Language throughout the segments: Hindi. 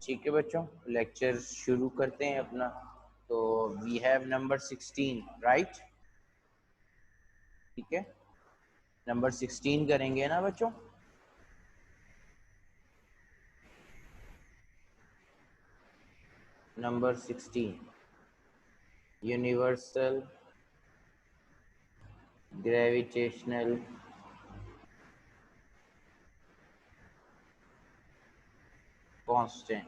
ठीक है बच्चों, लेक्चर शुरू करते हैं अपना। तो वी हैव नंबर 16, राइट? ठीक है, नंबर 16 करेंगे ना बच्चों? Number 16, universal gravitational constant,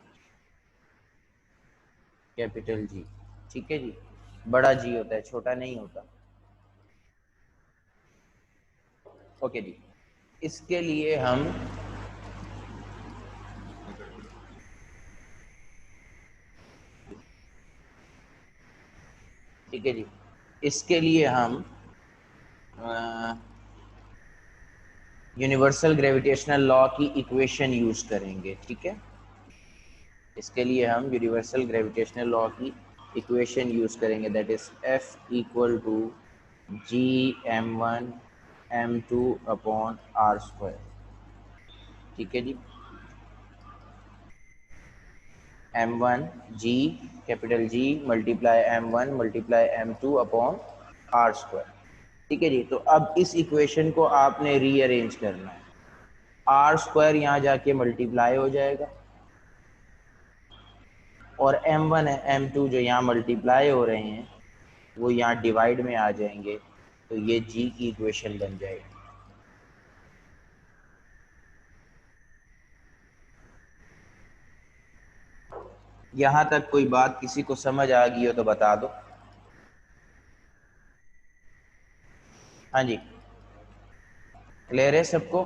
capital G. ठीक है जी, बड़ा जी होता है, छोटा नहीं होता। ओके जी, इसके लिए हम ठीक है जी, इसके लिए हम यूनिवर्सल ग्रेविटेशनल लॉ की इक्वेशन यूज करेंगे। ठीक है, इसके लिए हम यूनिवर्सल ग्रेविटेशनल लॉ की इक्वेशन यूज करेंगे, that is F equal to G m1 m2 upon R square. ठीक है जी, m1 G, capital G multiply m1 multiply m2 upon R square. ठीक है जी, तो अब इस इक्वेशन को आपने रीअरेंज करना है। आर स्क्वायर यहाँ जाके मल्टीप्लाई हो जाएगा और m1 है m2 जो यहाँ मल्टीप्लाई हो रहे हैं वो यहाँ डिवाइड में आ जाएंगे, तो ये जी की इक्वेशन बन जाएगी। यहाँ तक कोई बात किसी को समझ आ गई हो तो बता दो। हाँ जी, क्लियर है सबको?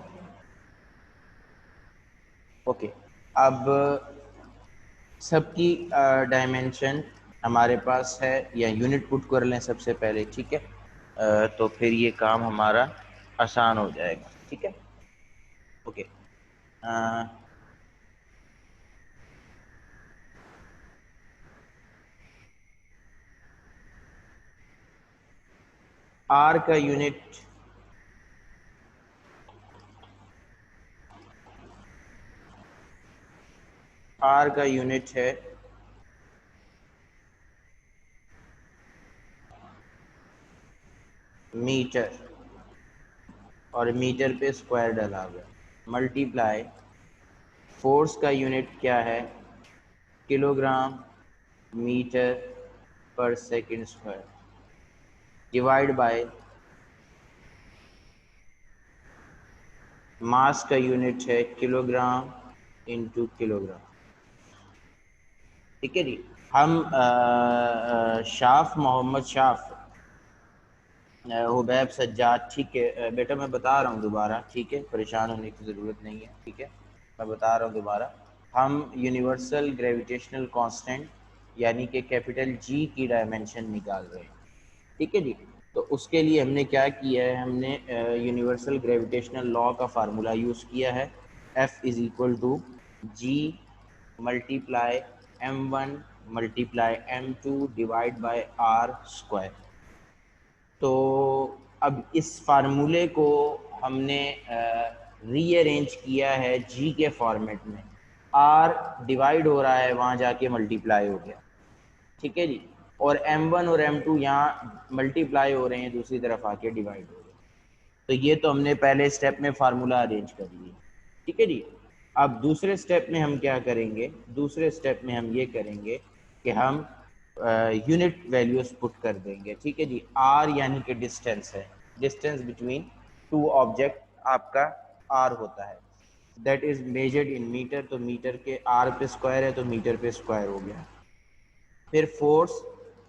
ओके, अब सबकी डायमेंशन हमारे पास है, या यूनिट पुट कर लें सबसे पहले। ठीक है, तो फिर ये काम हमारा आसान हो जाएगा। ठीक है, ओके। आर का यूनिट है मीटर, और मीटर पे स्क्वायर डला हुआ है, मल्टीप्लाई फोर्स का यूनिट क्या है, किलोग्राम मीटर पर second square, divide by mass का यूनिट है किलोग्राम इंटू किलोग्राम। ठीक है जी, हम शाफ मोहम्मद शाफ हुबैब सज्जाद, ठीक है बेटा मैं बता रहा हूँ दोबारा, ठीक है, परेशान होने की ज़रूरत नहीं है। ठीक है, मैं बता रहा हूँ दोबारा। हम यूनिवर्सल ग्रेविटेशनल कांस्टेंट यानी कि कैपिटल जी की डायमेंशन निकाल रहे हैं। ठीक है जी, तो उसके लिए हमने क्या किया है, हमने यूनिवर्सल ग्रेविटेशनल लॉ का फार्मूला यूज़ किया है, F is equal to G multiply m1 multiply m2 divide by R square. तो अब इस फार्मूले को हमने रीअरेंज किया है जी के फॉर्मेट में। आर डिवाइड हो रहा है, वहाँ जाके मल्टीप्लाई हो गया। ठीक है जी, और m1 और m2 यहाँ मल्टीप्लाई हो रहे हैं, दूसरी तरफ आके डिवाइड हो रहे हैं। तो ये तो हमने पहले स्टेप में फार्मूला अरेंज कर लिया। ठीक है जी, अब दूसरे स्टेप में हम क्या करेंगे, दूसरे स्टेप में हम ये करेंगे कि हम यूनिट वैल्यूज पुट कर देंगे। ठीक है जी, आर यानी कि डिस्टेंस है, डिस्टेंस बिटवीन टू ऑब्जेक्ट आपका आर होता है, that is measured in metre, तो मीटर के आर पे स्क्वायर है तो मीटर पे स्क्वायर हो गया। फिर फोर्स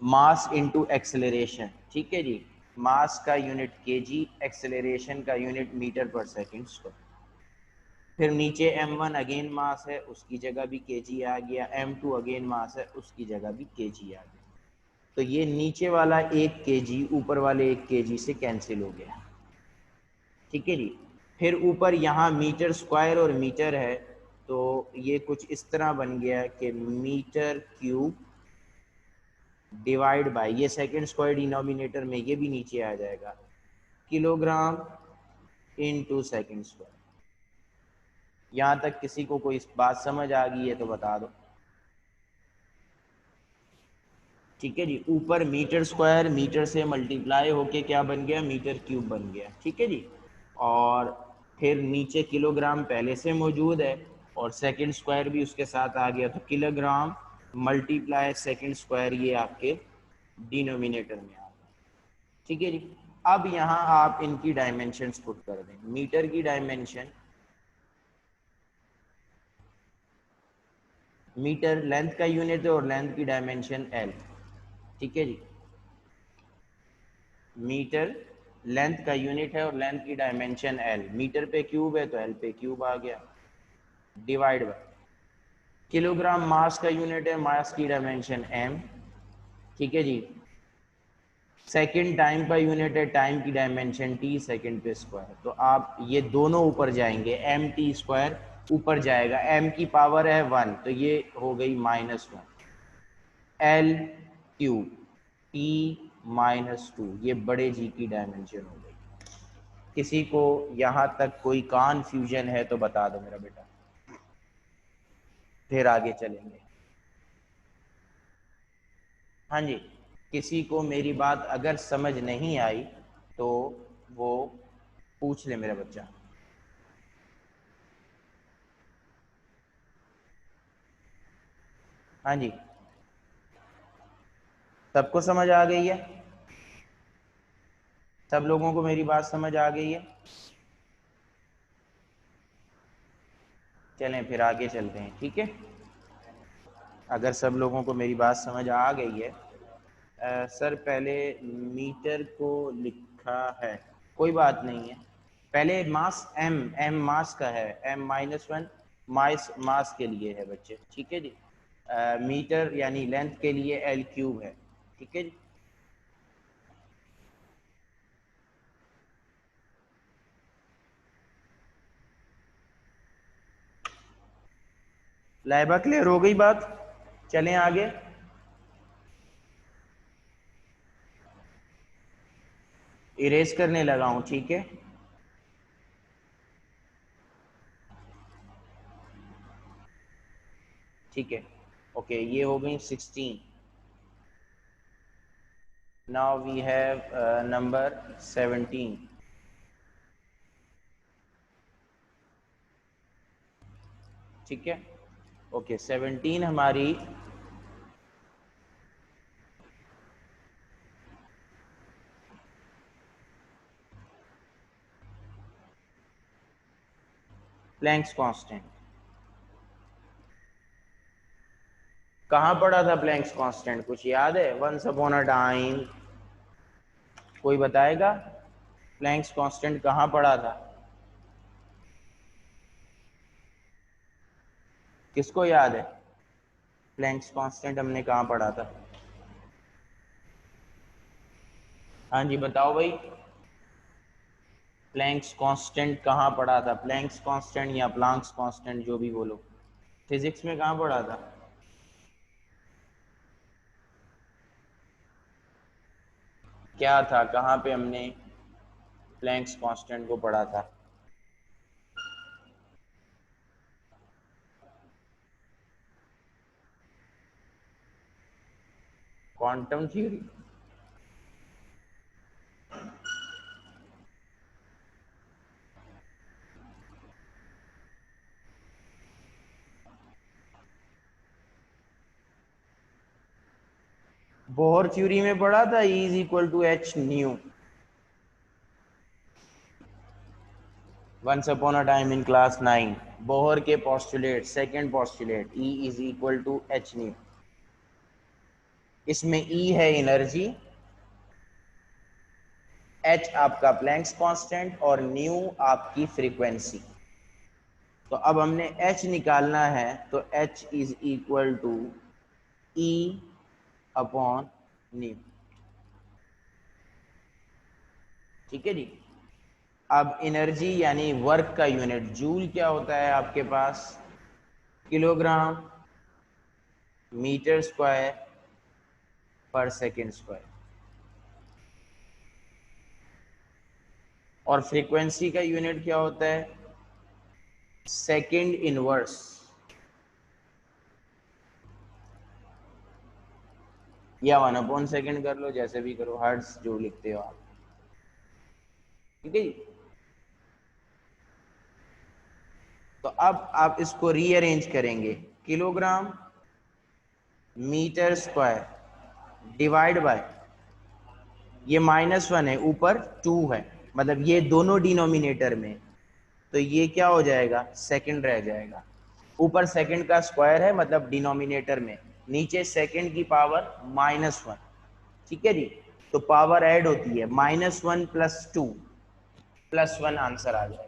मास इनटू एक्सेलरेशन। ठीक है जी, मास का यूनिट केजी, एक्सेलरेशन का यूनिट मीटर पर सेकंड स्क्वायर। फिर नीचे m1 अगेन मास है, उसकी जगह भी केजी आ गया, m2 अगेन मास है, उसकी जगह भी केजी आ गया। तो ये नीचे वाला 1 केजी ऊपर वाले 1 केजी से कैंसिल हो गया। ठीक है जी, फिर ऊपर यहाँ मीटर स्क्वायर और मीटर है, तो ये कुछ इस तरह बन गया कि मीटर क्यूब डिवाइड बाय, ये सेकंड स्क्वायर डिनोमिनेटर में, ये भी नीचे आ जाएगा, किलोग्राम इनटू सेकंड स्क्वायर। यहाँ तक किसी को कोई बात समझ आ गई है तो बता दो। ठीक है जी। ऊपर मीटर स्क्वायर मीटर से मल्टीप्लाई होके क्या बन गया, मीटर क्यूब बन गया। ठीक है जी। और फिर नीचे किलोग्राम पहले से मौजूद है और सेकंड स्क्वायर भी उसके साथ आ गया, तो किलोग्राम मल्टीप्लाई सेकंड स्क्वायर ये आपके डिनोमिनेटर में आ गया। ठीक है जी। अब यहाँ आप इनकी डायमेंशंस पुट कर दें। मीटर की डायमेंशन, मीटर लेंथ का यूनिट है और लेंथ की डायमेंशन एल। ठीक है जी। मीटर लेंथ का यूनिट है और लेंथ की डायमेंशन एल। मीटर पे क्यूब है तो एल पे क्यूब आ गया, डिवाइड बाय किलोग्राम मास का यूनिट है, मास की डायमेंशन एम। ठीक है जी। सेकंड टाइम का यूनिट है, टाइम की डायमेंशन टी, सेकंड पे स्क्वायर। तो आप ये दोनों ऊपर जाएंगे, एम टी स्क्वायर ऊपर जाएगा, एम की पावर है 1 तो ये हो गई -1, एल क्यूब टी -2, ये बड़े जी की डायमेंशन हो गई। किसी को यहाँ तक कोई कन्फ्यूजन है तो बता दो मेरा बेटा, फिर आगे चलेंगे। हाँ जी, किसी को मेरी बात अगर समझ नहीं आई तो वो पूछ ले मेरा बच्चा। हाँ जी, सबको समझ आ गई है? सब लोगों को मेरी बात समझ आ गई है? चलें फिर आगे चलते हैं। ठीक है, अगर सब लोगों को मेरी बात समझ आ गई है, सर पहले मीटर को लिखा है, कोई बात नहीं है। पहले मास एम, एम मास का है, एम -1 मास के लिए है बच्चे। ठीक है जी। मीटर यानी लेंथ के लिए एल क्यूब है। ठीक है जी। लाइबा क्लियर हो गई बात? चलें आगे। इरेज करने लगा हूं। ठीक है, ठीक है। ओके, ये हो गई 16। Now we have number 17। ठीक है, ओके 17 हमारी प्लैंक्स कांस्टेंट। कहाँ पढ़ा था प्लैंक्स कांस्टेंट, कुछ याद है? वंस अपॉन अ टाइम, कोई बताएगा? प्लैंक्स कांस्टेंट कहाँ पढ़ा था? किसको याद है प्लैंक्स कांस्टेंट हमने कहाँ पढ़ा था? हाँ जी बताओ भाई, प्लैंक्स कांस्टेंट कहाँ पढ़ा था? प्लैंक्स कांस्टेंट या प्लैंक्स कांस्टेंट जो भी बोलो, फिजिक्स में कहाँ पढ़ा था? क्या था, कहाँ पे हमने प्लैंक्स कांस्टेंट को पढ़ा था? Quantum theory. बोहर थ्योरी में पढ़ा था, E is equal to H nu. Once upon a time in class 9, Bohr के postulate, second postulate, E is equal to H nu. इसमें E है एनर्जी, H आपका प्लैंक्स कांस्टेंट और न्यू आपकी फ्रीक्वेंसी। तो अब हमने H निकालना है, तो H is equal to E upon nu. ठीक है जी। अब एनर्जी यानी वर्क का यूनिट जूल क्या होता है आपके पास? किलोग्राम मीटर स्क्वायर पर सेकेंड स्क्वायर। और फ्रीक्वेंसी का यूनिट क्या होता है? Second inverse. या 1/2 कर लो, जैसे भी करो, हर्ट्ज जो लिखते हो आप, ठीक है जी। तो अब आप इसको रीअरेंज करेंगे, kilogram metre square divide by, ये -1 है, ऊपर 2 है, मतलब ये दोनों डिनोमिनेटर में, तो ये क्या हो जाएगा, सेकंड रह जाएगा। ऊपर सेकंड का स्क्वायर है, मतलब डिनोमिनेटर में, नीचे सेकंड की पावर -1, ठीक है जी। तो पावर ऐड होती है, -1 + 2 + 1 आंसर आ जाएगा।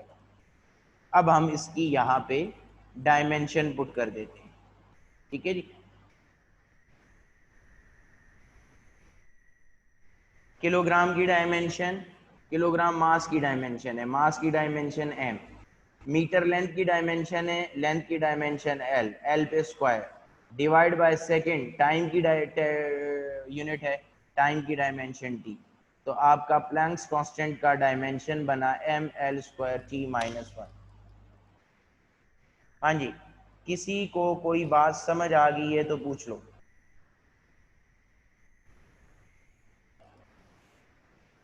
अब हम इसकी यहाँ पे डायमेंशन पुट कर देते हैं, ठीक है जी। किलोग्राम की डायमेंशन, किलोग्राम मास की डायमेंशन है, मास की डायमेंशन m, मीटर लेंथ की डायमेंशन है, लेंथ की डायमेंशन l, l पे square, divide by second, time की यूनिट है, टाइम की डायमेंशन t। तो आपका प्लैंक्स कांस्टेंट का डायमेंशन बना ml² t - 1। हाँ जी, किसी को कोई बात समझ आ गई है तो पूछ लो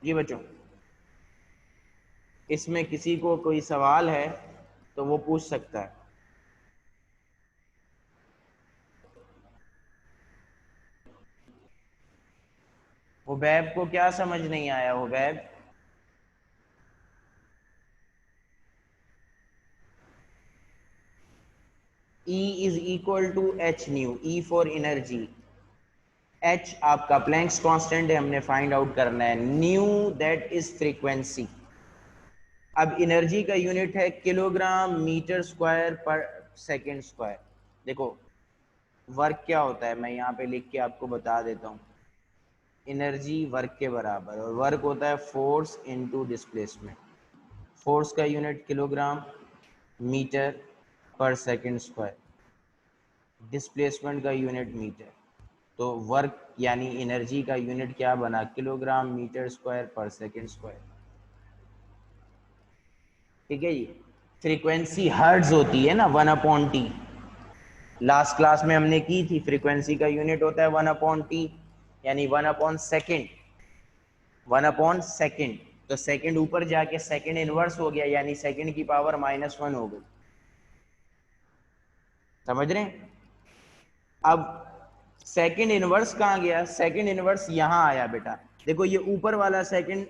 जी बच्चों। इसमें किसी को कोई सवाल है तो वो पूछ सकता है। हुबैब को क्या समझ नहीं आया हुबैब? E = h new, E for energy, h आपका प्लैंक्स कांस्टेंट है, हमने फाइंड आउट करना है, न्यू दैट इज फ्रीक्वेंसी। अब एनर्जी का यूनिट है किलोग्राम मीटर स्क्वायर पर सेकेंड स्क्वायर। देखो वर्क क्या होता है, मैं यहाँ पे लिख के आपको बता देता हूँ। एनर्जी वर्क के बराबर, और वर्क होता है फोर्स इनटू डिस्प्लेसमेंट। फोर्स का यूनिट किलोग्राम मीटर पर सेकेंड स्क्वायर, डिस्प्लेसमेंट का यूनिट मीटर। तो वर्क यानी एनर्जी का यूनिट क्या बना, किलोग्राम मीटर स्क्वायर पर सेकेंड स्क्वायर, ठीक है जी। फ्रीक्वेंसी हर्ट्ज होती है ना, 1/t। लास्ट क्लास में हमने की थी, फ्रीक्वेंसी का यूनिट होता है 1/t, यानी 1/सेकेंड, 1/सेकेंड। तो सेकेंड ऊपर जाके सेकेंड इनवर्स हो गया, यानी सेकेंड की पावर -1 हो गई। समझ रहे हैं? अब सेकेंड इनवर्स कहाँ गया, सेकेंड इनवर्स यहाँ आया बेटा। देखो ये ऊपर वाला सेकेंड,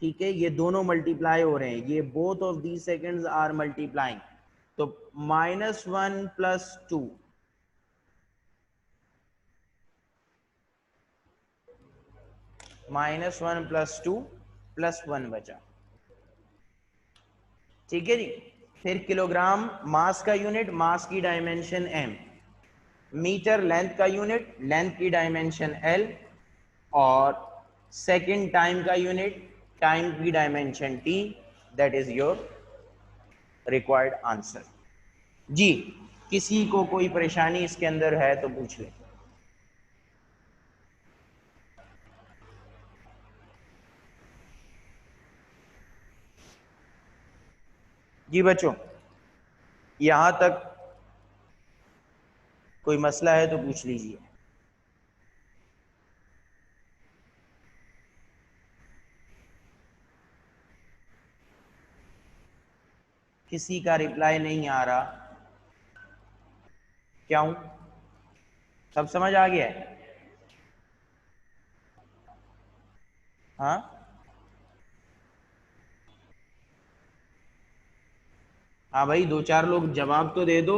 ठीक है, ये दोनों मल्टीप्लाई हो रहे हैं, ये both of the seconds are multiplying. तो -1 + 2, -1 + 2 + 1 बचा, ठीक है जी। फिर किलोग्राम मास का यूनिट, मास की डायमेंशन m, मीटर लेंथ का यूनिट, लेंथ की डायमेंशन l, और सेकेंड टाइम का यूनिट, टाइम की dimension t। That is your required answer जी। किसी को कोई परेशानी इसके अंदर है तो पूछ ले जी बच्चों। यहां तक कोई मसला है तो पूछ लीजिए। किसी का रिप्लाई नहीं आ रहा, क्यों? सब समझ आ गया है? हाँ हाँ भाई, 2-4 लोग जवाब तो दे दो।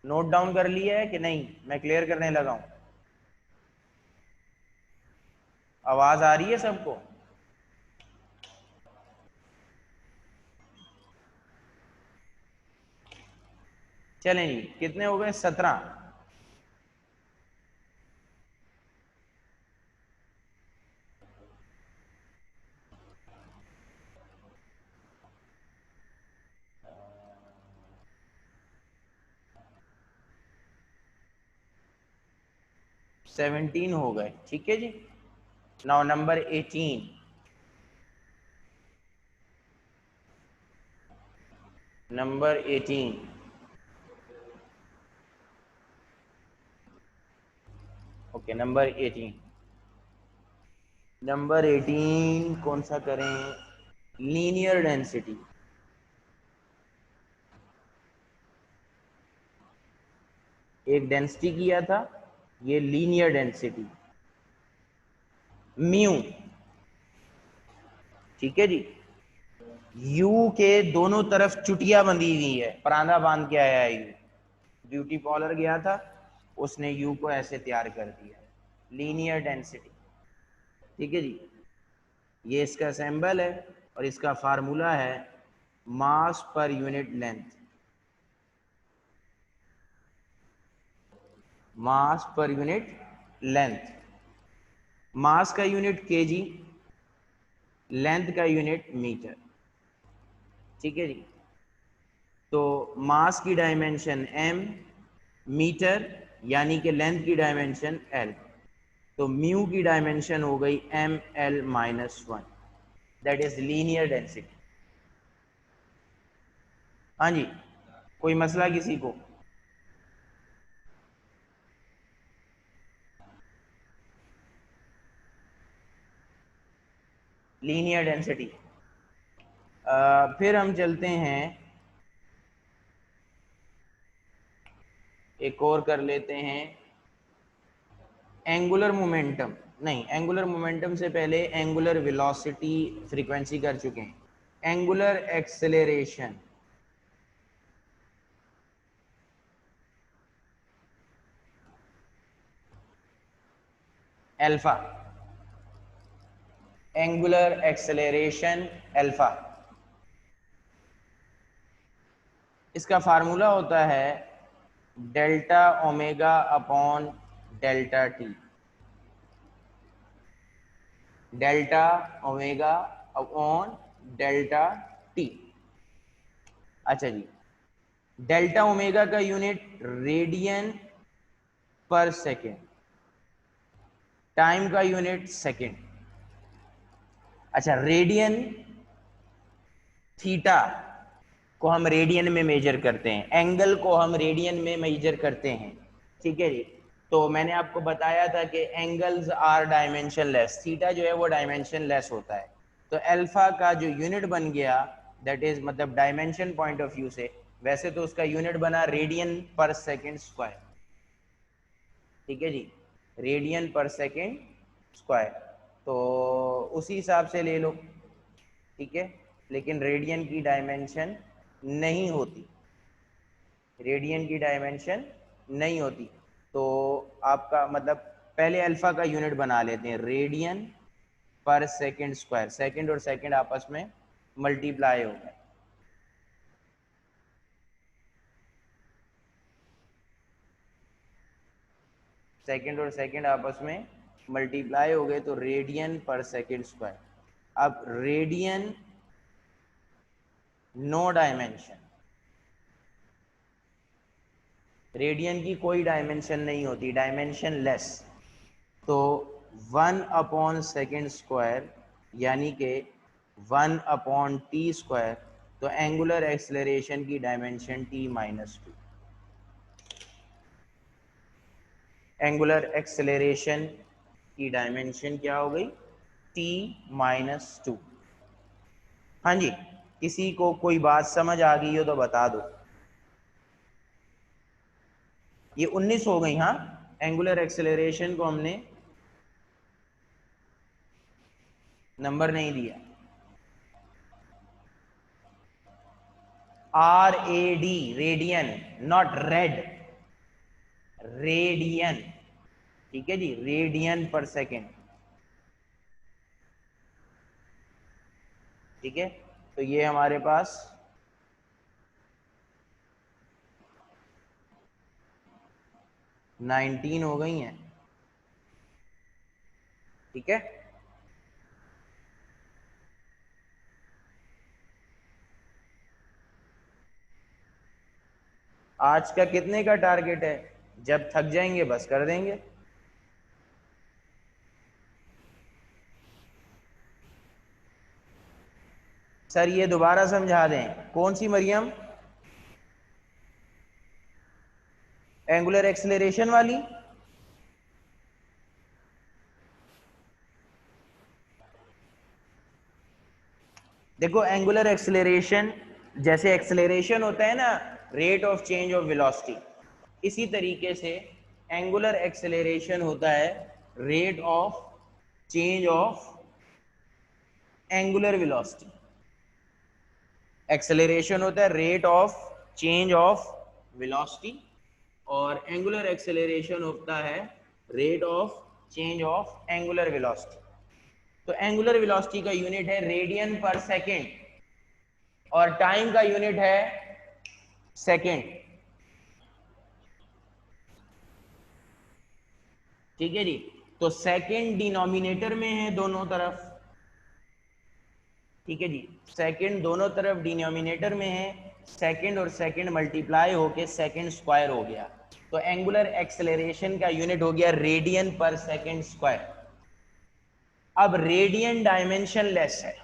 नोट डाउन कर लिया है कि नहीं? मैं क्लियर करने लगा हूं। आवाज आ रही है सबको? चलें जी, कितने हो गए, 17। सेवनटीन हो गए, ठीक है जी। Now number 18, number 18। Okay, number 18। Number 18 कौन सा करें? Linear density. एक डेंसिटी किया था, ये लीनियर डेंसिटी म्यू। ठीक है जी। यू के दोनों तरफ चुटिया बंधी हुई है, परांदा बांध के आया है यू। ब्यूटी पार्लर गया था, उसने यू को ऐसे तैयार कर दिया, लीनियर डेंसिटी। ठीक है जी। ये इसका सिंबल है और इसका फार्मूला है मास पर यूनिट लेंथ। मास पर यूनिट लेंथ। मास का यूनिट केजी, लेंथ का यूनिट मीटर। ठीक है जी। तो मास की डायमेंशन m, मीटर यानी कि लेंथ की डायमेंशन l। तो म्यू की डायमेंशन हो गई ml-1, that is linear density. हाँ जी, कोई मसला किसी को? Linear density. फिर हम चलते हैं, एक और कर लेते हैं, एंगुलर मोमेंटम। नहीं, एंगुलर मोमेंटम से पहले एंगुलर वेलोसिटी फ्रीक्वेंसी कर चुके हैं। Angular acceleration. Alpha. Angular acceleration alpha. इसका फार्मूला होता है delta omega upon delta T. Delta omega upon delta T. अच्छा जी। डेल्टा ओमेगा का यूनिट रेडियन पर सेकेंड, टाइम का यूनिट सेकेंड। अच्छा, रेडियन थीटा को हम रेडियन में मेजर करते हैं, एंगल को हम रेडियन में मेजर करते हैं। ठीक है जी। तो मैंने आपको बताया था कि angles are dimensionless, theta जो है वो डायमेंशन लेस होता है। तो अल्फा का जो यूनिट बन गया, दैट इज मतलब डायमेंशन पॉइंट ऑफ व्यू से, वैसे तो उसका यूनिट बना रेडियन पर सेकेंड स्क्वायर। ठीक है जी, रेडियन पर सेकेंड स्क्वायर। तो उसी हिसाब से ले लो। ठीक है, लेकिन रेडियन की डायमेंशन नहीं होती, रेडियन की डायमेंशन नहीं होती। तो आपका मतलब पहले अल्फा का यूनिट बना लेते हैं, रेडियन पर सेकेंड स्क्वायर। सेकेंड और सेकेंड आपस में मल्टीप्लाई हो गए। सेकेंड और सेकेंड आपस में मल्टीप्लाई हो गए, तो रेडियन पर सेकेंड स्क्वायर। अब रेडियन नो डायमेंशन, रेडियन की कोई डायमेंशन नहीं होती, डायमेंशन लेस। तो 1/सेकेंड स्क्वायर यानी कि 1/t²। तो एंगुलर एक्सेलरेशन की डायमेंशन t-2। एंगुलर एक्सेलरेशन की डायमेंशन क्या हो गई? t-2। हाँ जी, किसी को कोई बात समझ आ गई हो तो बता दो। ये 19 हो गई। हाँ, एंगुलर एक्सेलरेशन को हमने नंबर नहीं दिया। RAD, radian, not red, radian. ठीक है जी, रेडियन पर सेकेंड। ठीक है, तो ये हमारे पास 19 हो गई हैं। ठीक है, आज का कितने का टारगेट है? जब थक जाएंगे बस कर देंगे। सर ये दोबारा समझा दें, कौन सी मरियम? एंगुलर एक्सेलरेशन वाली। देखो एंगुलर एक्सेलरेशन, जैसे एक्सेलरेशन होता है ना rate of change of velocity, इसी तरीके से एंगुलर एक्सेलरेशन होता है rate of change of angular velocity. Acceleration होता है rate of change of velocity और एंगुलर एक्सेलरेशन होता है rate of change of angular velocity. तो एंगुलर वेलोसिटी का यूनिट है रेडियन पर सेकेंड और टाइम का यूनिट है सेकेंड। ठीक है जी, तो सेकेंड डिनोमिनेटर में है दोनों तरफ। ठीक है जी, सेकेंड दोनों तरफ डिनोमिनेटर में है, सेकेंड और सेकेंड मल्टीप्लाई होके सेकेंड स्क्वायर हो गया। तो एंगुलर एक्सेलरेशन का यूनिट हो गया रेडियन पर सेकेंड स्क्वायर। अब रेडियन डायमेंशन लेस है,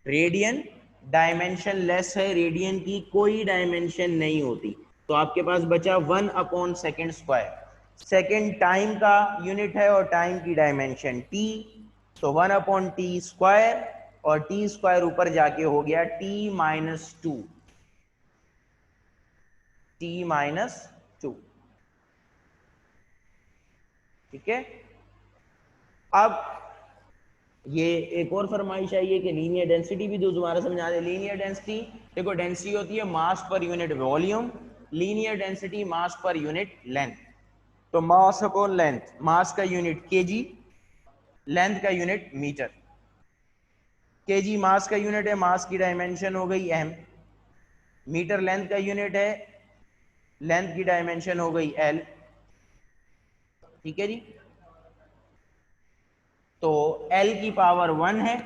रेडियन डायमेंशन लेस है, रेडियन की कोई डायमेंशन नहीं होती, तो आपके पास बचा 1/सेकेंड स्क्वायर। सेकेंड टाइम का यूनिट है और टाइम की डायमेंशन टी, तो 1/t स्क्वायर और टी स्क्वायर ऊपर जाके हो गया t-2, t-2। ठीक है, अब ये एक और फरमाइश आई है कि लीनियर डेंसिटी भी दोबारा समझा दे। लीनियर डेंसिटी, देखो डेंसिटी होती है mass per unit volume, linear density mass per unit length. तो मास अपॉन लेंथ, मास का यूनिट केजी, लेंथ का यूनिट मीटर। केजी मास का यूनिट है, मास की डायमेंशन हो गई एम। मीटर लेंथ का यूनिट है, लेंथ की डायमेंशन हो गई एल। ठीक है जी, तो एल की पावर 1 है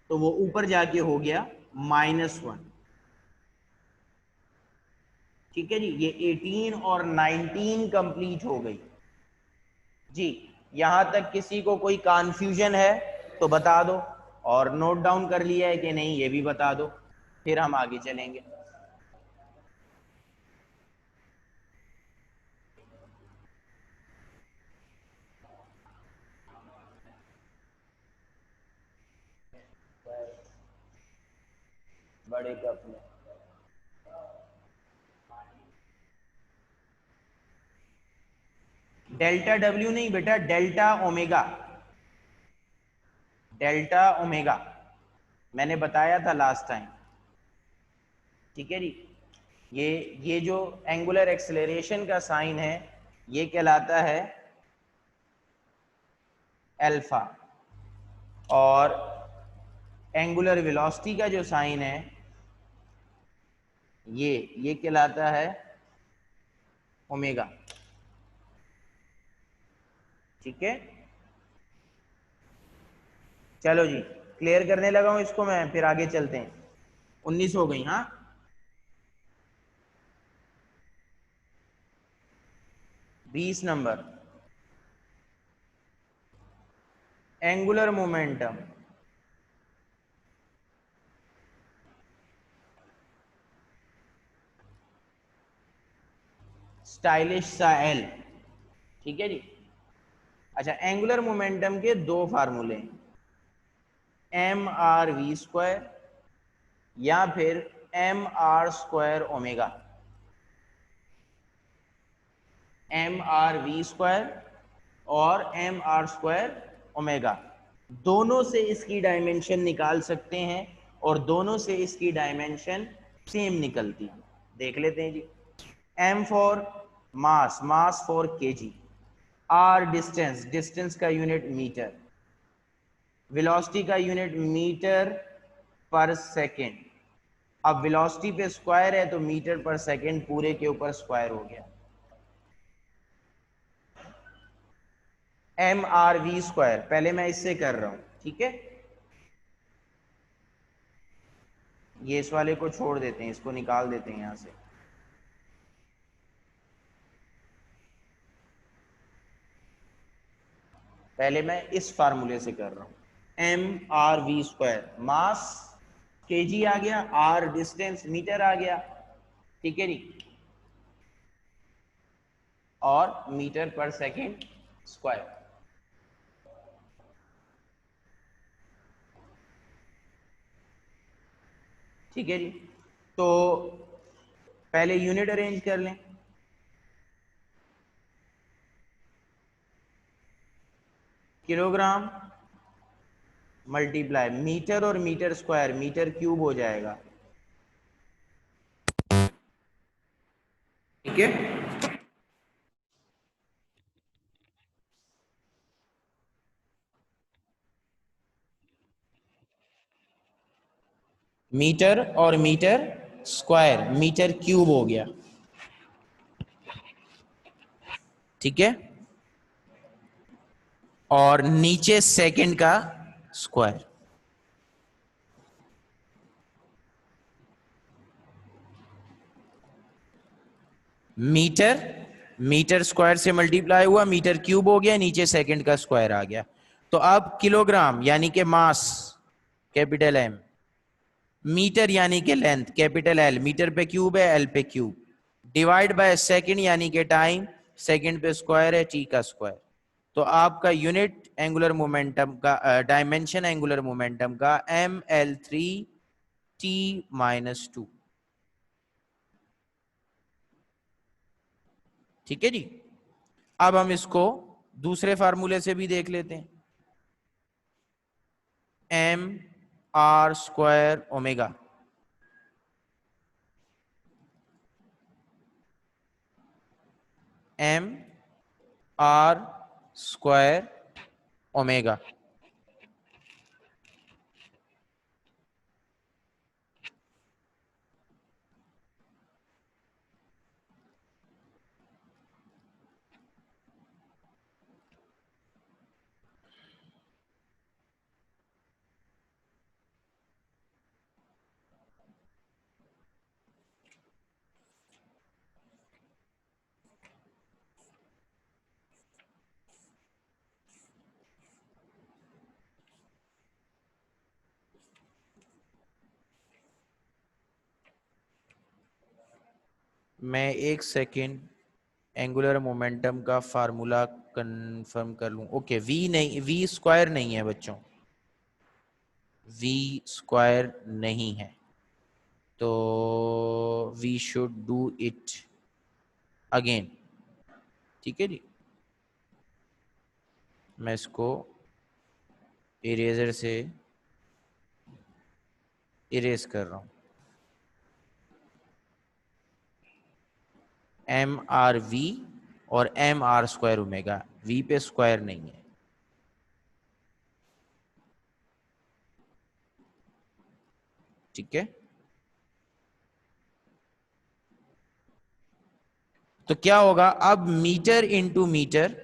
तो वो ऊपर जाके हो गया -1। ठीक है जी, ये 18 और 19 कंप्लीट हो गई जी। यहां तक किसी को कोई कन्फ्यूजन है तो बता दो, और नोट डाउन कर लिया है कि नहीं ये भी बता दो, फिर हम आगे चलेंगे। बड़े कप में डेल्टा डब्ल्यू नहीं बेटा, डेल्टा ओमेगा, डेल्टा ओमेगा मैंने बताया था लास्ट टाइम। ठीक है जी, ये जो एंगुलर एक्सेलरेशन का साइन है ये कहलाता है अल्फा, और एंगुलर वेलोसिटी का जो साइन है ये कहलाता है ओमेगा। ठीक है, चलो जी क्लियर करने लगा हूं इसको मैं, फिर आगे चलते हैं। 19 हो गई। हाँ, 20 नंबर, एंगुलर मोमेंटम। स्टाइलिश सा एल। ठीक है जी, अच्छा एंगुलर मोमेंटम के दो फार्मूले, mr(v²) या फिर mr² ओमेगा। mr(v²) और mr² दोनों से इसकी डायमेंशन निकाल सकते हैं और दोनों से इसकी डायमेंशन सेम निकलती है। देख लेते हैं जी। m for mass, mass for KG, r distance, distance का यूनिट मीटर, वेलोसिटी का यूनिट मीटर पर सेकेंड। अब वेलोसिटी पे स्क्वायर है तो मीटर पर सेकेंड पूरे के ऊपर स्क्वायर हो गया। mr(v²), पहले मैं इससे कर रहा हूं। ठीक है, ये इस वाले को छोड़ देते हैं, इसको निकाल देते हैं यहां से। पहले मैं इस फार्मूले से कर रहा हूं, mr(v²), मास केजी आ गया, r डिस्टेंस मीटर आ गया। ठीक है जी, और मीटर पर सेकेंड स्क्वायर। ठीक है जी। तो पहले यूनिट अरेंज कर लें। किलोग्राम मल्टीप्लाई मीटर और मीटर स्क्वायर, मीटर क्यूब हो जाएगा। ठीक है, मीटर और मीटर स्क्वायर, मीटर क्यूब हो गया। ठीक है, और नीचे सेकंड का स्क्वायर। मीटर मीटर स्क्वायर से मल्टीप्लाई हुआ, मीटर क्यूब हो गया, नीचे सेकंड का स्क्वायर आ गया। तो अब किलोग्राम यानी कि मास कैपिटल एम, मीटर यानी कि लेंथ कैपिटल एल, मीटर पे क्यूब है एल पे क्यूब, डिवाइड बाय सेकंड यानी कि टाइम, सेकंड पे स्क्वायर है टी का स्क्वायर। तो आपका यूनिट एंगुलर मोमेंटम का डायमेंशन एंगुलर मोमेंटम का ml3t-2। ठीक है जी। अब हम इसको दूसरे फार्मूले से भी देख लेते हैं। M R square omega, M R square omega. मैं एक सेकेंड एंगुलर मोमेंटम का फार्मूला कंफर्म कर लूं। ओके, वी नहीं, वी स्क्वायर नहीं है बच्चों, वी स्क्वायर नहीं है, तो V should do it again. ठीक है जी, मैं इसको इरेजर से इरेज कर रहा हूं। एम आर वी और M R square omega, V पे स्क्वायर नहीं है। ठीक है, तो क्या होगा अब, metre into metre,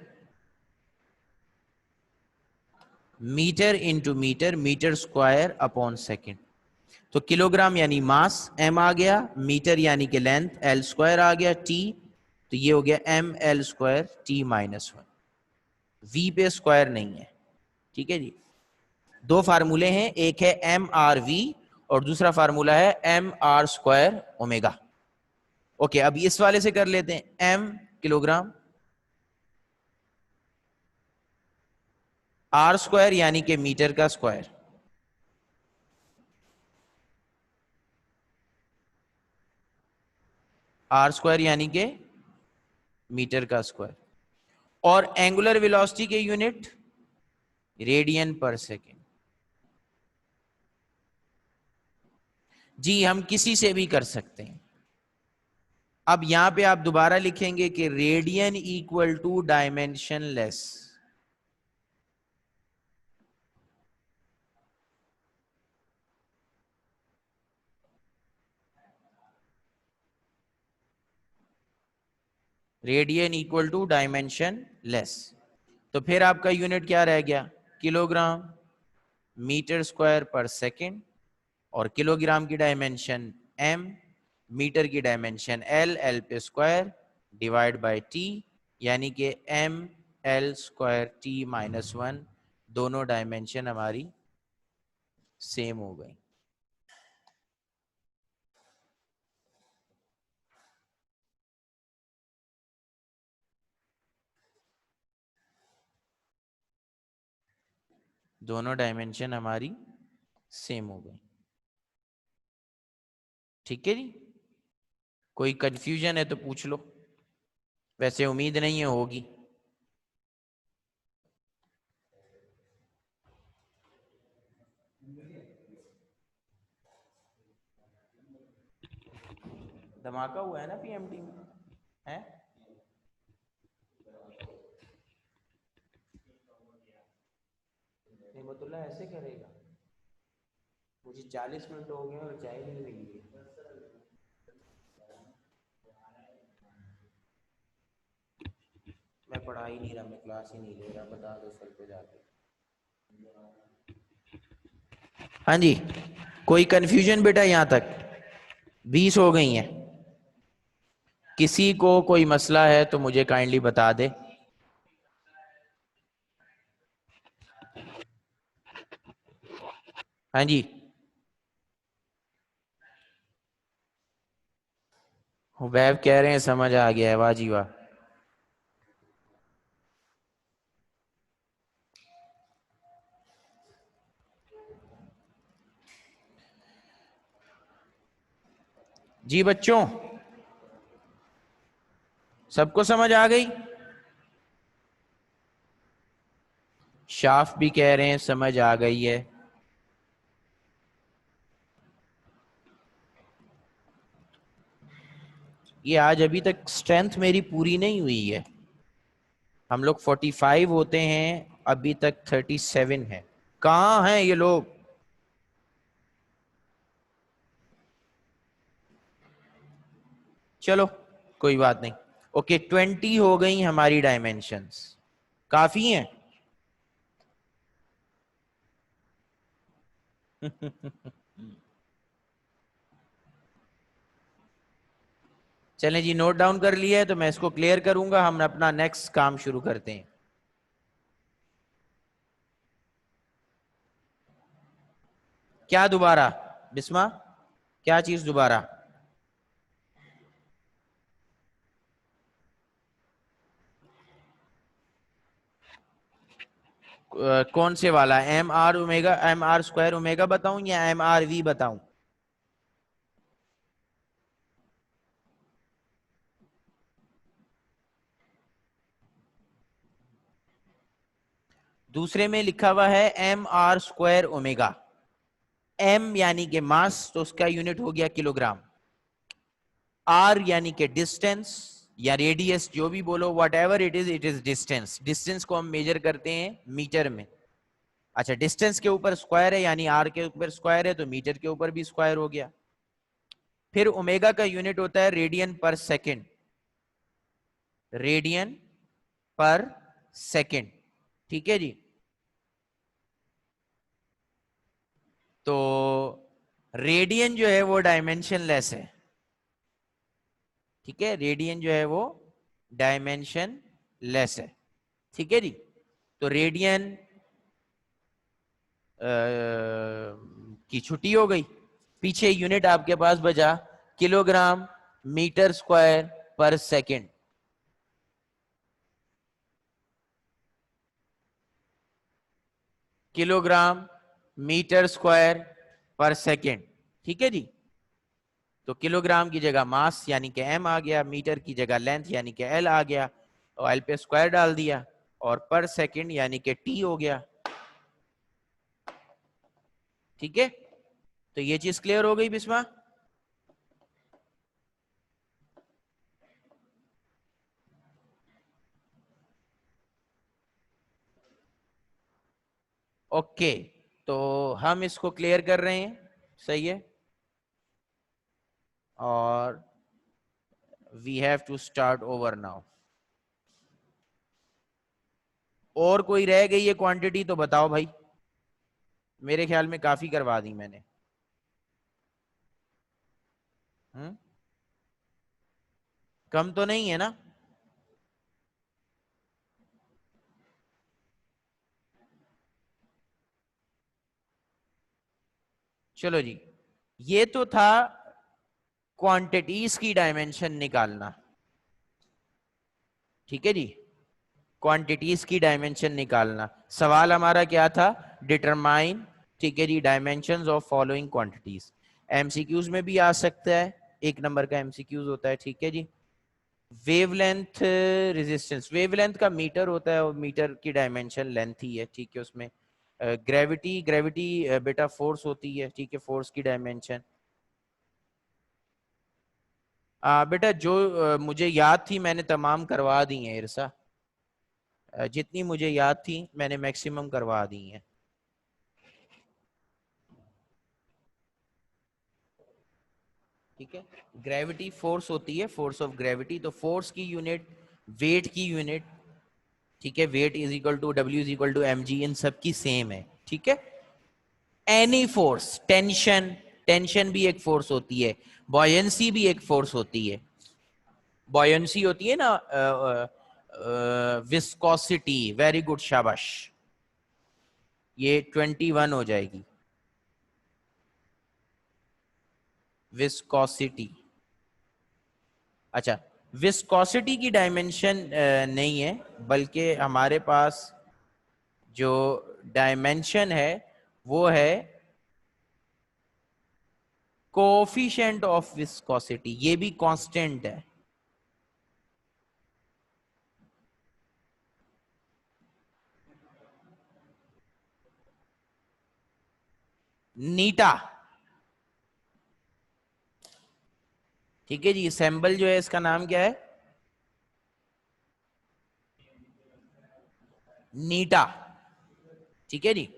metre into metre, metre square upon second. तो किलोग्राम यानी मास एम आ गया, मीटर यानी कि लेंथ एल स्क्वायर आ गया, टी, तो ये हो गया एम एल स्क्वायर टी-1। वी पे स्क्वायर नहीं है। ठीक है जी, दो फार्मूले हैं, एक है एम आर वी और दूसरा फार्मूला है M R square omega. Okay, अब इस वाले से कर लेते हैं। एम किलोग्राम, आर स्क्वायर यानी कि मीटर का स्क्वायर, आर स्क्वायर यानी कि मीटर का स्क्वायर, और एंगुलर वेलोसिटी के यूनिट रेडियन पर सेकेंड। जी, हम किसी से भी कर सकते हैं। अब यहां पे आप दोबारा लिखेंगे कि radian equal to dimensionless. Radian equal to dimensionless. तो फिर आपका यूनिट क्या रह गया, किलोग्राम मीटर स्क्वायर पर सेकेंड, और किलोग्राम की डायमेंशन एम, मीटर की डायमेंशन एल, एल पे स्क्वायर, डिवाइड बाय टी, यानी कि एम एल स्क्वायर टी-1। दोनों डायमेंशन हमारी सेम हो गई। दोनों डायमेंशन हमारी सेम हो गई। ठीक है जी, कोई कंफ्यूजन है तो पूछ लो, वैसे उम्मीद नहीं है होगी। धमाका हुआ है ना पीएमटी में, है? नेमतुल्ला ऐसे करेगा, मुझे 40 मिनट हो गए और चाय नहीं मिली है। मैं पढ़ा ही नहीं रहा, मैं क्लास ही नहीं ले रहा, बता दो सर को जाके। हाँ जी, कोई कंफ्यूजन बेटा? यहाँ तक 20 हो गई हैं। किसी को कोई मसला है तो मुझे काइंडली बता दे। हाँ जी, वैब कह रहे हैं समझ आ गया है, वाह जी वाह। जी बच्चों, सबको समझ आ गई? शाफ भी कह रहे हैं समझ आ गई है। ये आज अभी तक स्ट्रेंथ मेरी पूरी नहीं हुई है। हम लोग 45 होते हैं, अभी तक 37 है। कहाँ हैं ये लोग? चलो कोई बात नहीं। ओके, 20 हो गई हमारी डायमेंशंस, काफी हैं। चलें जी, नोट डाउन कर लिया है तो मैं इसको क्लियर करूंगा, हम अपना नेक्स्ट काम शुरू करते हैं। क्या दोबारा बिस्मा? क्या चीज दोबारा? कौन से वाला? M R omega, M R square omega बताऊं या एम आर वी बताऊं? दूसरे में लिखा हुआ है M R square omega. M यानी कि मास, तो उसका यूनिट हो गया किलोग्राम। आर यानी कि डिस्टेंस या रेडियस, जो भी बोलो, what ever it is distance. Distance को हम मेजर करते हैं मीटर में। अच्छा, डिस्टेंस के ऊपर स्क्वायर है, यानी आर के ऊपर स्क्वायर है तो मीटर के ऊपर भी स्क्वायर हो गया। फिर ओमेगा का यूनिट होता है रेडियन पर सेकेंड। रेडियन पर सेकेंड, ठीक है जी। तो रेडियन जो है वो डायमेंशन लेस है, ठीक है। रेडियन जो है वो डायमेंशन लेस है, ठीक है जी। तो रेडियन की छुट्टी हो गई। पीछे यूनिट आपके पास बचा किलोग्राम मीटर स्क्वायर पर सेकेंड। किलोग्राम मीटर स्क्वायर पर सेकेंड, ठीक है जी। तो किलोग्राम की जगह मास यानी कि एम आ गया, मीटर की जगह लेंथ यानी कि एल आ गया, और एल पे स्क्वायर डाल दिया, और पर सेकेंड यानी कि टी हो गया, ठीक है। तो ये चीज क्लियर हो गई बिस्मा? ओके, तो हम इसको क्लियर कर रहे हैं, सही है। और we have to start over now. और कोई रह गई है क्वांटिटी तो बताओ भाई, मेरे ख्याल में काफी करवा दी मैंने। कम तो नहीं है ना? चलो जी, ये तो था क्वांटिटीज की डायमेंशन निकालना, ठीक है जी। क्वांटिटीज की डायमेंशन निकालना, सवाल हमारा क्या था? डिटरमाइन, ठीक है जी, dimensions of following quantities. MCQs में भी आ सकता है, 1 नंबर का एमसीक्यूज होता है, ठीक है जी। वेवलेंथ रेजिस्टेंस, वेवलेंथ का मीटर होता है और मीटर की डायमेंशन लेंथ ही है, ठीक है। उसमें ग्रेविटी, ग्रेविटी बेटा फोर्स होती है, ठीक है, फोर्स की डायमेंशन। बेटा जो मुझे याद थी मैंने तमाम करवा दी हैं इरसा, जितनी मुझे याद थी मैंने मैक्सिमम करवा दी हैं, ठीक है। ग्रेविटी फोर्स होती है, फोर्स ऑफ ग्रेविटी, तो फोर्स की यूनिट, वेट की यूनिट, ठीक है, weight is equal to W is equal to M G, इन सब की सेम है, ठीक है। एनी फोर्स, टेंशन, टेंशन भी एक फोर्स होती है, बॉयंसी भी एक फोर्स होती है, बॉयंसी होती है ना, विस्कोसिटी, वेरी गुड, शाबाश, ये 21 हो जाएगी, विस्कोसिटी। अच्छा, विस्कोसिटी की डायमेंशन नहीं है, बल्कि हमारे पास जो डायमेंशन है वो है कोफिशिएंट ऑफ विस्कोसिटी, ये भी कांस्टेंट है। नीटा, ठीक है जी, सैंबल जो है इसका नाम क्या है, नीटा, ठीक है जी।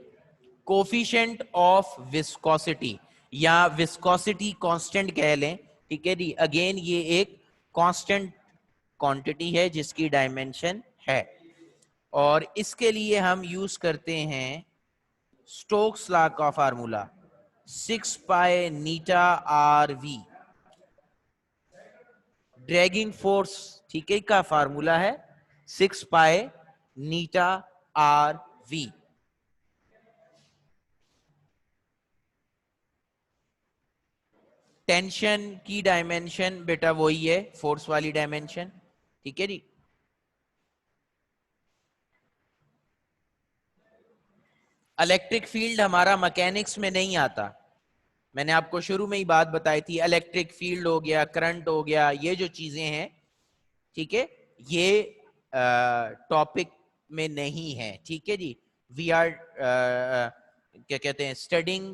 कोफिशिएंट ऑफ विस्कोसिटी या विस्कोसिटी कांस्टेंट कह लें, ठीक है जी। अगेन ये एक कांस्टेंट क्वांटिटी है जिसकी डायमेंशन है, और इसके लिए हम यूज करते हैं स्टोक्स लॉ का formula, 6 pi eta R V, dragging force, ठीक है, का फार्मूला है 6 pi eta R V. Tension की डायमेंशन बेटा वही है, फोर्स वाली डायमेंशन, ठीक है जी। इलेक्ट्रिक फील्ड हमारा मैकेनिक्स में नहीं आता, मैंने आपको शुरू में ही बात बताई थी, इलेक्ट्रिक फील्ड हो गया, करंट हो गया, ये जो चीजें हैं, ठीक है, ये टॉपिक में नहीं है, ठीक है जी। वी आर क्या कहते हैं, स्टडिंग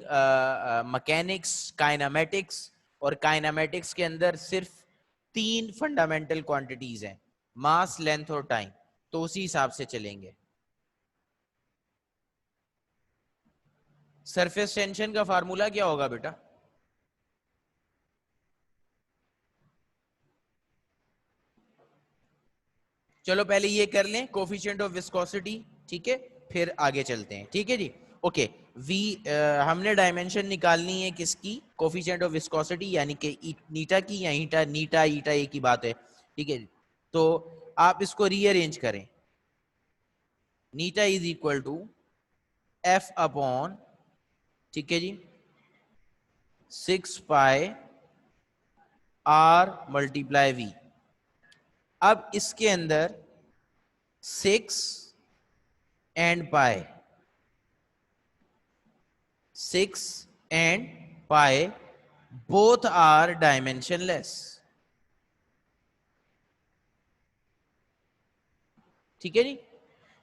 मैकेनिक्स, काइनामेटिक्स, और काइनामेटिक्स के अंदर सिर्फ 3 फंडामेंटल क्वांटिटीज हैं, मास, लेंथ और टाइम, तो उसी हिसाब से चलेंगे। सरफेस टेंशन का फार्मूला क्या होगा बेटा, चलो पहले ये कर लें, कोफिशिएंट ऑफ विस्कोसिटी, ठीक है, फिर आगे चलते हैं, ठीक है जी। ओके, वी हमने डायमेंशन निकालनी है किसकी, कोफिशिएंट ऑफ विस्कोसिटी, यानी कि नीटा की, या ईटा, नीटा ईटा एक ही बात है, ठीक है। तो आप इसको रीअरेंज करें, eta is equal to F upon, ठीक है जी, 6 पाई आर मल्टीप्लाई वी। अब इसके अंदर 6 and pi, 6 and pi both are dimensionless, ठीक है जी।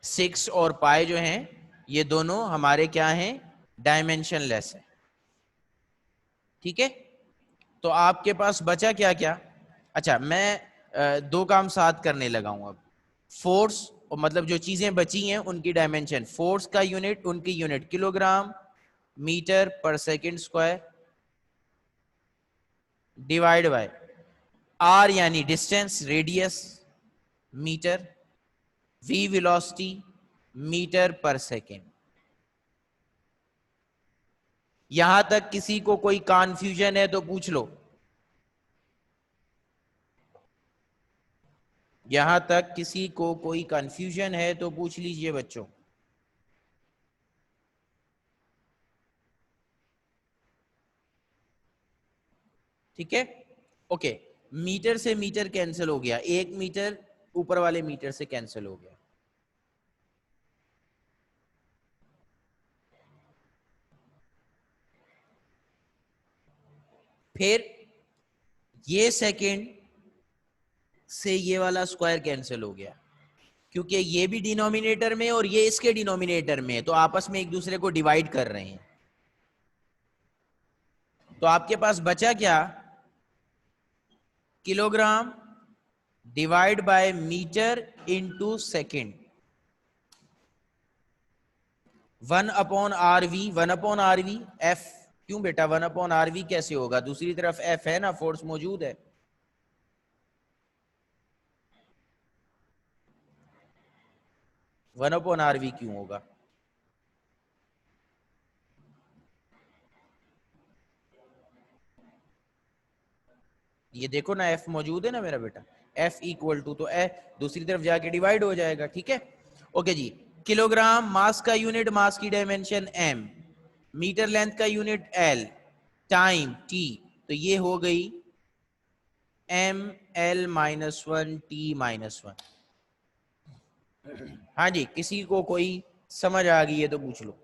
6 और पाई जो हैं ये दोनों हमारे क्या हैं, डायमेंशनलेस है, ठीक है। तो आपके पास बचा क्या क्या, अच्छा मैं दो काम साथ करने लगा हूं अब, फोर्स, और मतलब जो चीजें बची हैं उनकी डायमेंशन, फोर्स का यूनिट, उनकी यूनिट किलोग्राम मीटर पर second square, divide by R यानी distance, radius metre, V velocity metre पर सेकेंड। यहां तक किसी को कोई कंफ्यूजन है तो पूछ लो, यहां तक किसी को कोई कंफ्यूजन है तो पूछ लीजिए बच्चों, ठीक है। ओके, मीटर से मीटर कैंसिल हो गया, 1 मीटर ऊपर वाले मीटर से कैंसिल हो गया, फिर ये सेकेंड से ये वाला स्क्वायर कैंसिल हो गया, क्योंकि ये भी डिनोमिनेटर में और ये इसके डिनोमिनेटर में, तो आपस में एक दूसरे को डिवाइड कर रहे हैं। तो आपके पास बचा क्या, kilogram divide by metre into second, 1/RV, 1/RV F. क्यों बेटा 1/RV कैसे होगा, दूसरी तरफ एफ है ना, फोर्स मौजूद है। वन अपॉन RV क्यों होगा, ये देखो ना, एफ मौजूद है ना मेरा बेटा, एफ इक्वल टू, तो एफ दूसरी तरफ जाके डिवाइड हो जाएगा, ठीक है। ओके जी, किलोग्राम मास का यूनिट, मास की डायमेंशन m, मीटर लेंथ का यूनिट l, टाइम t, तो ये हो गई ml-1 t-1। हाँ जी, किसी को कोई समझ आ गई है तो पूछ लो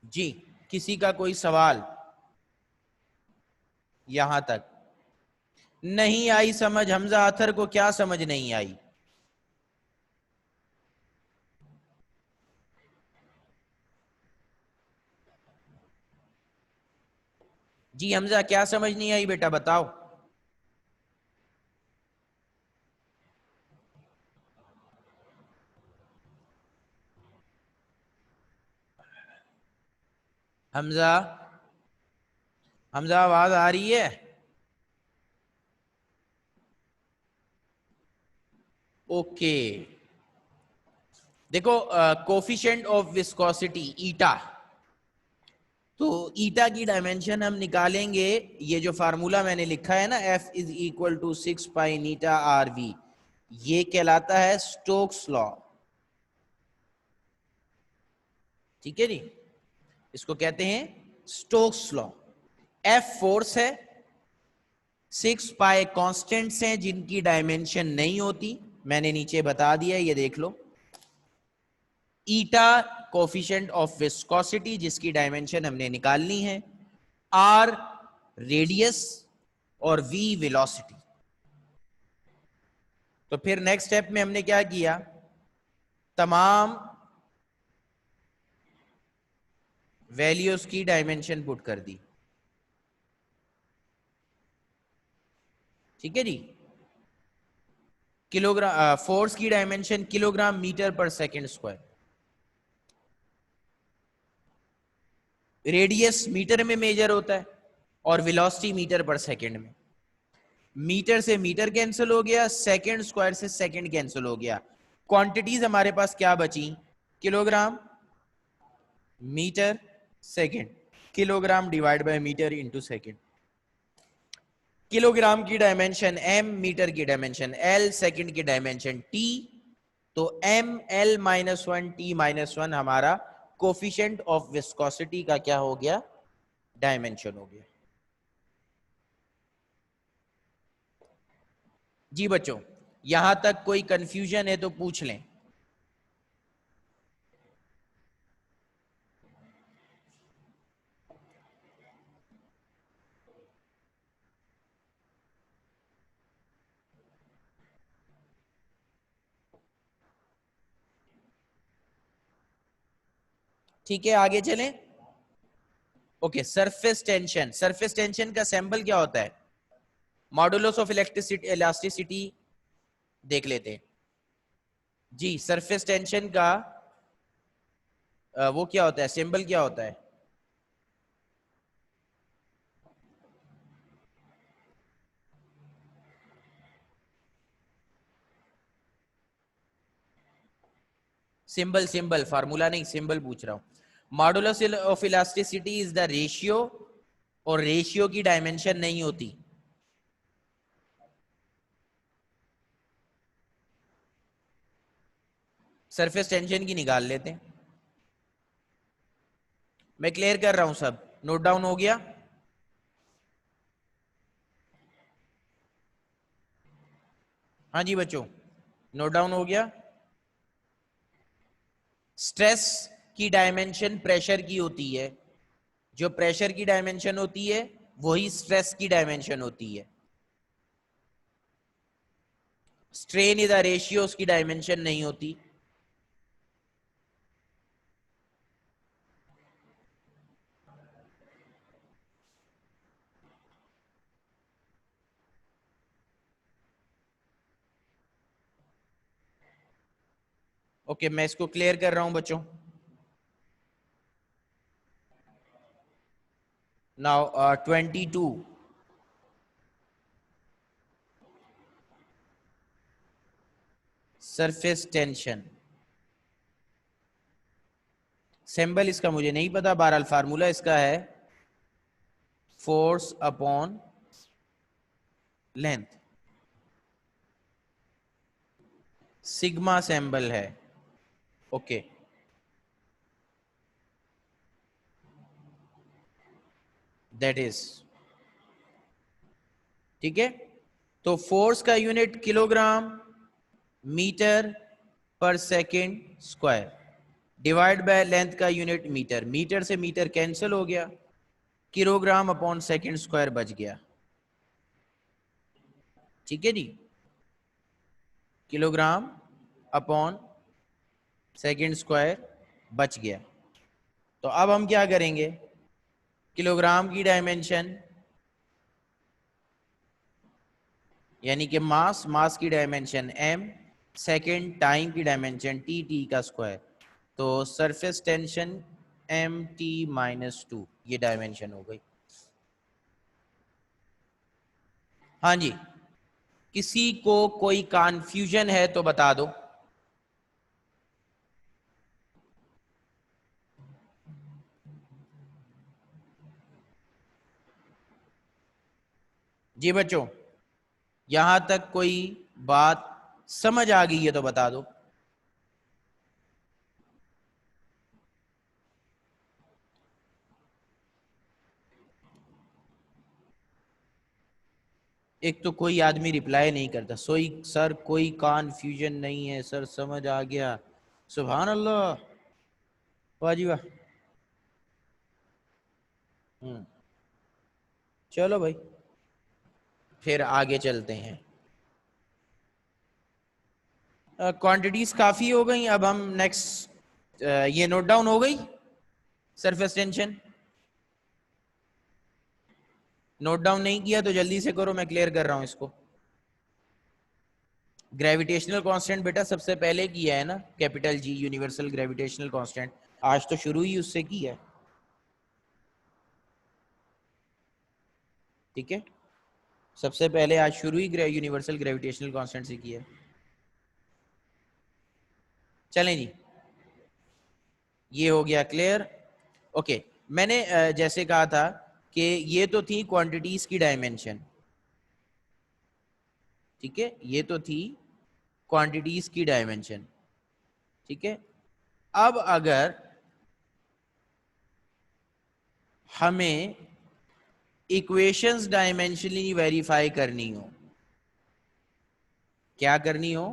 जी, किसी का कोई सवाल यहां तक नहीं आई समझ, हमजा अथर को क्या समझ नहीं आई, जी हमजा क्या समझ नहीं आई बेटा बताओ। हमजा, हमजा आवाज आ रही है, ओके। देखो कोफिशिएंट ऑफ विस्कोसिटी ईटा, तो ईटा की डायमेंशन हम निकालेंगे, ये जो फार्मूला मैंने लिखा है ना, F is equal to 6π η/RV, ये कहलाता है स्टोक्स लॉ, ठीक है जी, इसको कहते हैं स्टोक्स लॉ। F फोर्स है, 6π कॉन्स्टेंट्स हैं जिनकी डायमेंशन नहीं होती, मैंने नीचे बता दिया, ये देख लो। ईटा कोफिशिएंट ऑफ विस्कोसिटी जिसकी डायमेंशन हमने निकालनी है, आर रेडियस और वी वेलोसिटी। तो फिर नेक्स्ट स्टेप में हमने क्या किया, तमाम वैल्यूज की डायमेंशन पुट कर दी, ठीक है जी। किलोग्राम फोर्स की डायमेंशन किलोग्राम मीटर पर सेकेंड स्क्वायर, रेडियस मीटर में मेजर होता है और वेलोसिटी मीटर पर सेकेंड में। मीटर से मीटर कैंसिल हो गया, सेकेंड स्क्वायर से सेकेंड कैंसिल हो गया, क्वांटिटीज हमारे पास क्या बची, kilogram metre second, kilogram divide by metre into second. Kilogram की डायमेंशन m, मीटर की डायमेंशन l, सेकेंड की डायमेंशन t, तो ml-1 t-1 हमारा कोफिशिएंट ऑफ विस्कोसिटी का क्या हो गया, डायमेंशन हो गया। जी बच्चों, यहां तक कोई कंफ्यूजन है तो पूछ लें। ठीक है आगे चलें। Okay, surface tension, surface tension का सैंपल क्या होता है, मॉडुलस ऑफ इलेक्ट्रिसिटी इलास्टिसिटी देख लेते हैं जी। सरफेस टेंशन का वो क्या होता है, सिंबल क्या होता है, सिंबल, सिंबल फार्मूला नहीं, सिंबल पूछ रहा हूं। Modulus of elasticity is the ratio, और रेशियो की डायमेंशन नहीं होती, सरफेस टेंशन की निकाल लेते हैं। मैं क्लियर कर रहा हूं, सब नोट डाउन हो गया। हाँ जी बच्चों, नोट डाउन हो गया। स्ट्रेस की डायमेंशन प्रेशर की होती है, जो प्रेशर की डायमेंशन होती है वही स्ट्रेस की डायमेंशन होती है। स्ट्रेन इज अ रेशियो, उसकी डायमेंशन नहीं होती। ओके, मैं इसको क्लियर कर रहा हूं बच्चों। Now 22 surface tension. सिंबल इसका मुझे नहीं पता, बहरहाल फार्मूला इसका है force upon length. Sigma symbol है। ओके, दैट इज ठीक है। तो फोर्स का यूनिट किलोग्राम मीटर पर second square, divide by length का यूनिट मीटर। मीटर से मीटर कैंसिल हो गया, किलोग्राम अपॉन सेकेंड स्क्वायर बच गया। ठीक है जी, किलोग्राम अपॉन सेकेंड स्क्वायर बच गया। तो अब हम क्या करेंगे, किलोग्राम की डायमेंशन यानी कि मास, मास की डायमेंशन m, सेकेंड टाइम की डायमेंशन t, t का स्क्वायर। तो सरफेस टेंशन mt-2, ये डायमेंशन हो गई। हाँ जी, किसी को कोई कंफ्यूजन है तो बता दो। जी बच्चों, यहां तक कोई बात समझ आ गई है तो बता दो। एक तो कोई आदमी रिप्लाई नहीं करता, सोई सर कोई कन्फ्यूजन नहीं है सर, समझ आ गया। सुभान अल्लाह, वाह जी वाह। चलो भाई, फिर आगे चलते हैं। क्वांटिटीज काफी हो गई, अब हम नेक्स्ट, ये नोट डाउन हो गई सरफेस टेंशन। नोट डाउन नहीं किया तो जल्दी से करो, मैं क्लियर कर रहा हूं इसको। ग्रेविटेशनल कांस्टेंट बेटा सबसे पहले किया है ना, capital G, universal gravitational constant. आज तो शुरू ही उससे की है। ठीक है, सबसे पहले आज शुरू ही यूनिवर्सल ग्रेविटेशनल कांस्टेंट से की है। चलें जी, ये हो गया क्लियर। ओके, मैंने जैसे कहा था कि ये तो थी क्वांटिटीज की डायमेंशन। ठीक है, ये तो थी क्वांटिटीज की डायमेंशन। ठीक है, अब अगर हमें इक्वेशंस डायमेंशनली वेरीफाई करनी हो, क्या करनी हो,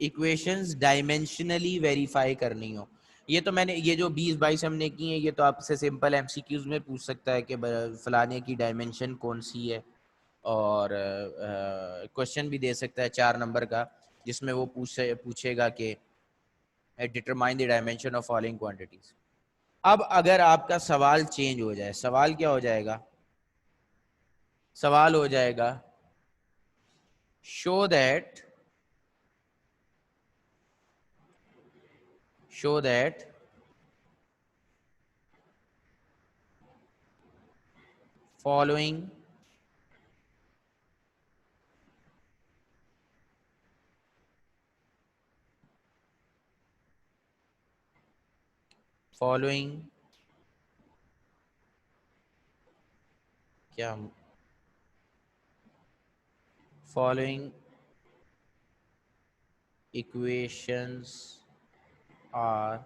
इक्वेशंस डायमेंशनली वेरीफाई करनी हो। ये तो मैंने, ये जो 20-22 हमने की है, ये तो आपसे सिंपल एमसीक्यूज में पूछ सकता है कि फलाने की डायमेंशन कौन सी है, और क्वेश्चन भी दे सकता है 4 नंबर का, जिसमें वो पूछेगा कि determine the dimension of following quantities. अब अगर आपका सवाल चेंज हो जाए, सवाल क्या हो जाएगा, सवाल हो जाएगा show that, show that following following क्या, following equations are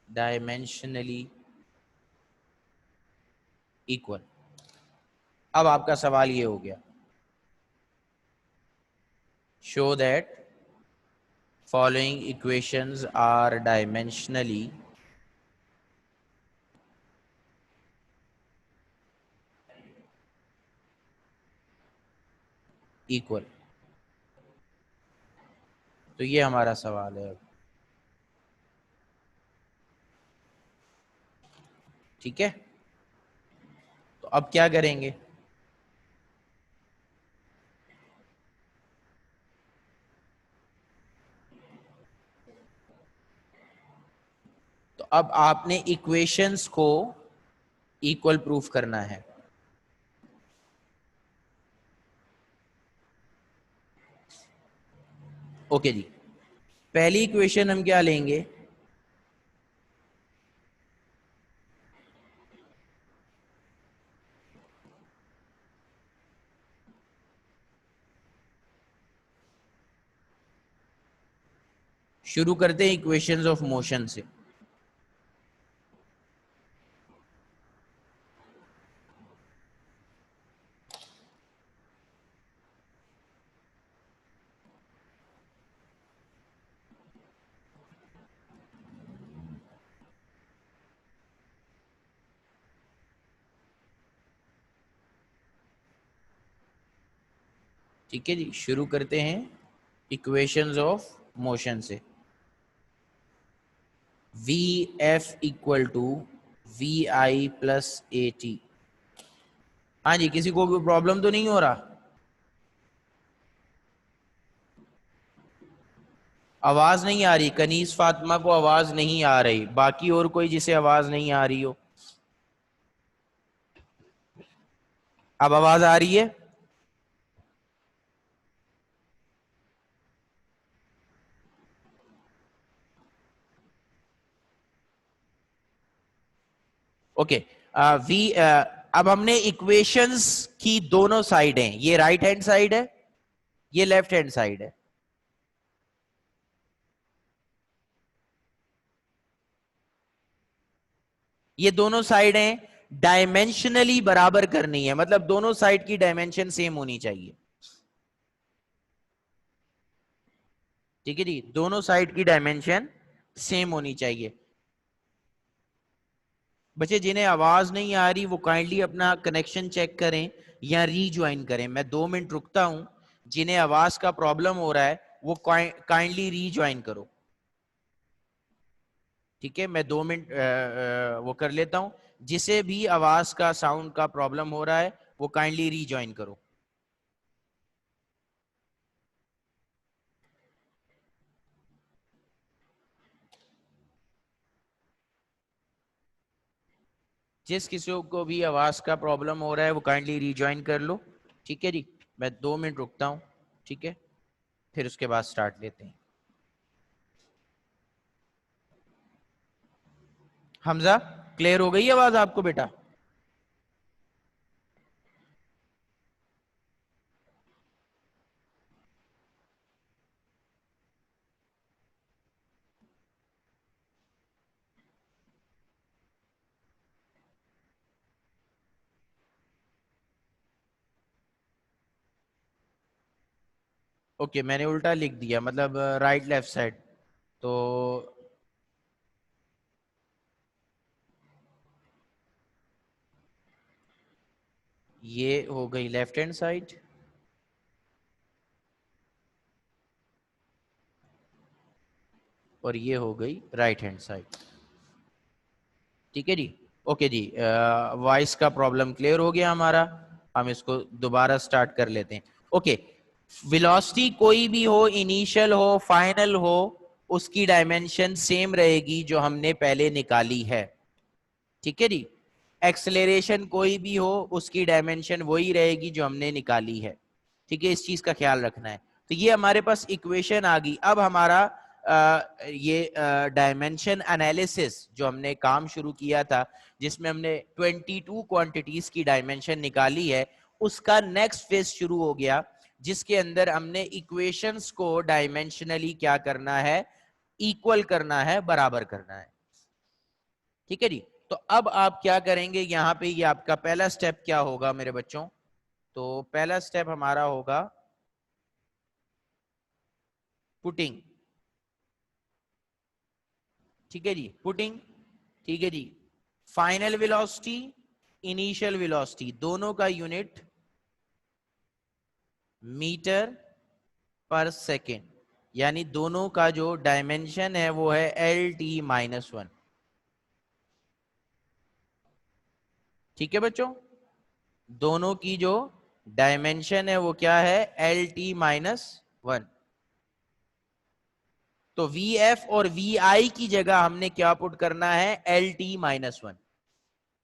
dimensionally equal. अब आपका सवाल ये हो गया, show that following equations are dimensionally equal। तो ये हमारा सवाल है अब, ठीक है। तो अब क्या करेंगे, तो अब आपने इक्वेशंस को इक्वल प्रूफ करना है। ओके जी, पहली इक्वेशन हम क्या लेंगे, शुरू करते हैं इक्वेशंस ऑफ मोशन से। ठीक है जी, शुरू करते हैं इक्वेशंस ऑफ मोशन से। V F equal to V I plus A T. हाँ जी, किसी को कोई प्रॉब्लम तो नहीं हो रहा? आवाज नहीं आ रही, कनीज फातिमा को आवाज नहीं आ रही, बाकी और कोई जिसे आवाज नहीं आ रही हो? अब आवाज आ रही है? ओके। वी अब हमने इक्वेशंस की दोनों साइड हैं, ये राइट हैंड साइड है, ये लेफ्ट हैंड साइड है। ये दोनों साइड हैं, डायमेंशनली बराबर करनी है, मतलब दोनों साइड की डायमेंशन सेम होनी चाहिए। ठीक है जी, दोनों साइड की डायमेंशन सेम होनी चाहिए। बच्चे जिन्हें आवाज नहीं आ रही वो काइंडली अपना कनेक्शन चेक करें या रीज्वाइन करें। मैं 2 मिनट रुकता हूं, जिन्हें आवाज का प्रॉब्लम हो रहा है वो काइंडली रीज्वाइन करो। ठीक है, मैं 2 मिनट वो कर लेता हूं। जिसे भी आवाज का साउंड का प्रॉब्लम हो रहा है वो काइंडली रीज्वाइन करो। जिस किसी को भी आवाज का प्रॉब्लम हो रहा है वो काइंडली रीज्वाइन कर लो। ठीक है जी, मैं 2 मिनट रुकता हूं, ठीक है, फिर उसके बाद स्टार्ट लेते हैं। हमजा, क्लियर हो गई आवाज आपको बेटा? ओके, मैंने उल्टा लिख दिया, मतलब राइट लेफ्ट साइड। तो ये हो गई लेफ्ट हैंड साइड और ये हो गई राइट हैंड साइड। ठीक है जी, ओके जी, वॉइस का प्रॉब्लम क्लियर हो गया हमारा। हम इसको दोबारा स्टार्ट कर लेते हैं। ओके, वेलोसिटी कोई भी हो, इनिशियल हो फाइनल हो, उसकी डायमेंशन सेम रहेगी जो हमने पहले निकाली है। ठीक है जी, एक्सेलरेशन कोई भी हो उसकी डायमेंशन वही रहेगी जो हमने निकाली है। ठीक है, इस चीज का ख्याल रखना है। तो ये हमारे पास इक्वेशन आ गई। अब हमारा ये डायमेंशन एनालिसिस जो हमने काम शुरू किया था, जिसमें हमने 22 क्वांटिटीज की डायमेंशन निकाली है, उसका नेक्स्ट फेज शुरू हो गया, जिसके अंदर हमने इक्वेशंस को डायमेंशनली क्या करना है, इक्वल करना है, बराबर करना है। ठीक है जी, तो अब आप क्या करेंगे, यहां पे ये आपका पहला स्टेप क्या होगा मेरे बच्चों? तो पहला स्टेप हमारा होगा पुटिंग, ठीक है जी, पुटिंग, ठीक है जी। फाइनल वेलोसिटी, इनिशियल वेलोसिटी, दोनों का यूनिट मीटर पर सेकेंड, यानी दोनों का जो डायमेंशन है वो है LT-1। ठीक है बच्चों, दोनों की जो डायमेंशन है वो क्या है, LT-1। तो VF और VI की जगह हमने क्या पुट करना है, LT-1।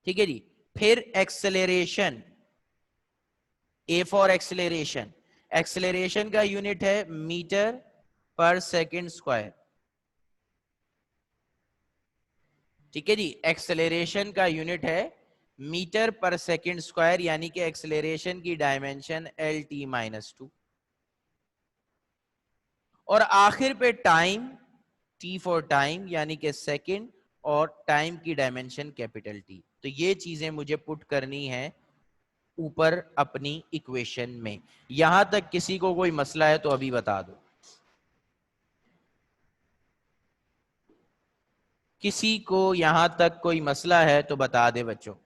ठीक है जी। फिर acceleration, A for acceleration, acceleration का यूनिट है मीटर पर सेकेंड स्क्वायर। ठीक है जी, एक्सेलरेशन का यूनिट है मीटर पर सेकेंड स्क्वायर, यानी कि एक्सेलरेशन की डायमेंशन LT-2। और आखिर पे टाइम, T फॉर टाइम, यानी कि सेकेंड, और टाइम की डायमेंशन कैपिटल T। तो ये चीजें मुझे पुट करनी है ऊपर अपनी इक्वेशन में। यहां तक किसी को कोई मसला है तो अभी बता दो, किसी को यहां तक कोई मसला है तो बता दे बच्चों।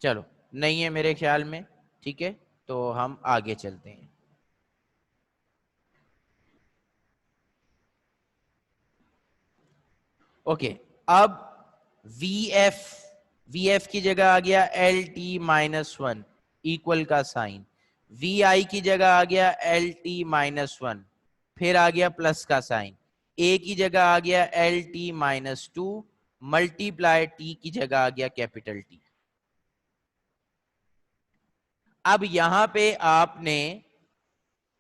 चलो, नहीं है मेरे ख्याल में, ठीक है, तो हम आगे चलते हैं। ओके, अब VF, VF की जगह आ गया LT-1 इक्वल का साइन, VI की जगह आ गया LT-1, फिर आ गया प्लस का साइन, A की जगह आ गया LT-2, मल्टीप्लाई T की जगह आ गया कैपिटल T। अब यहां पे आपने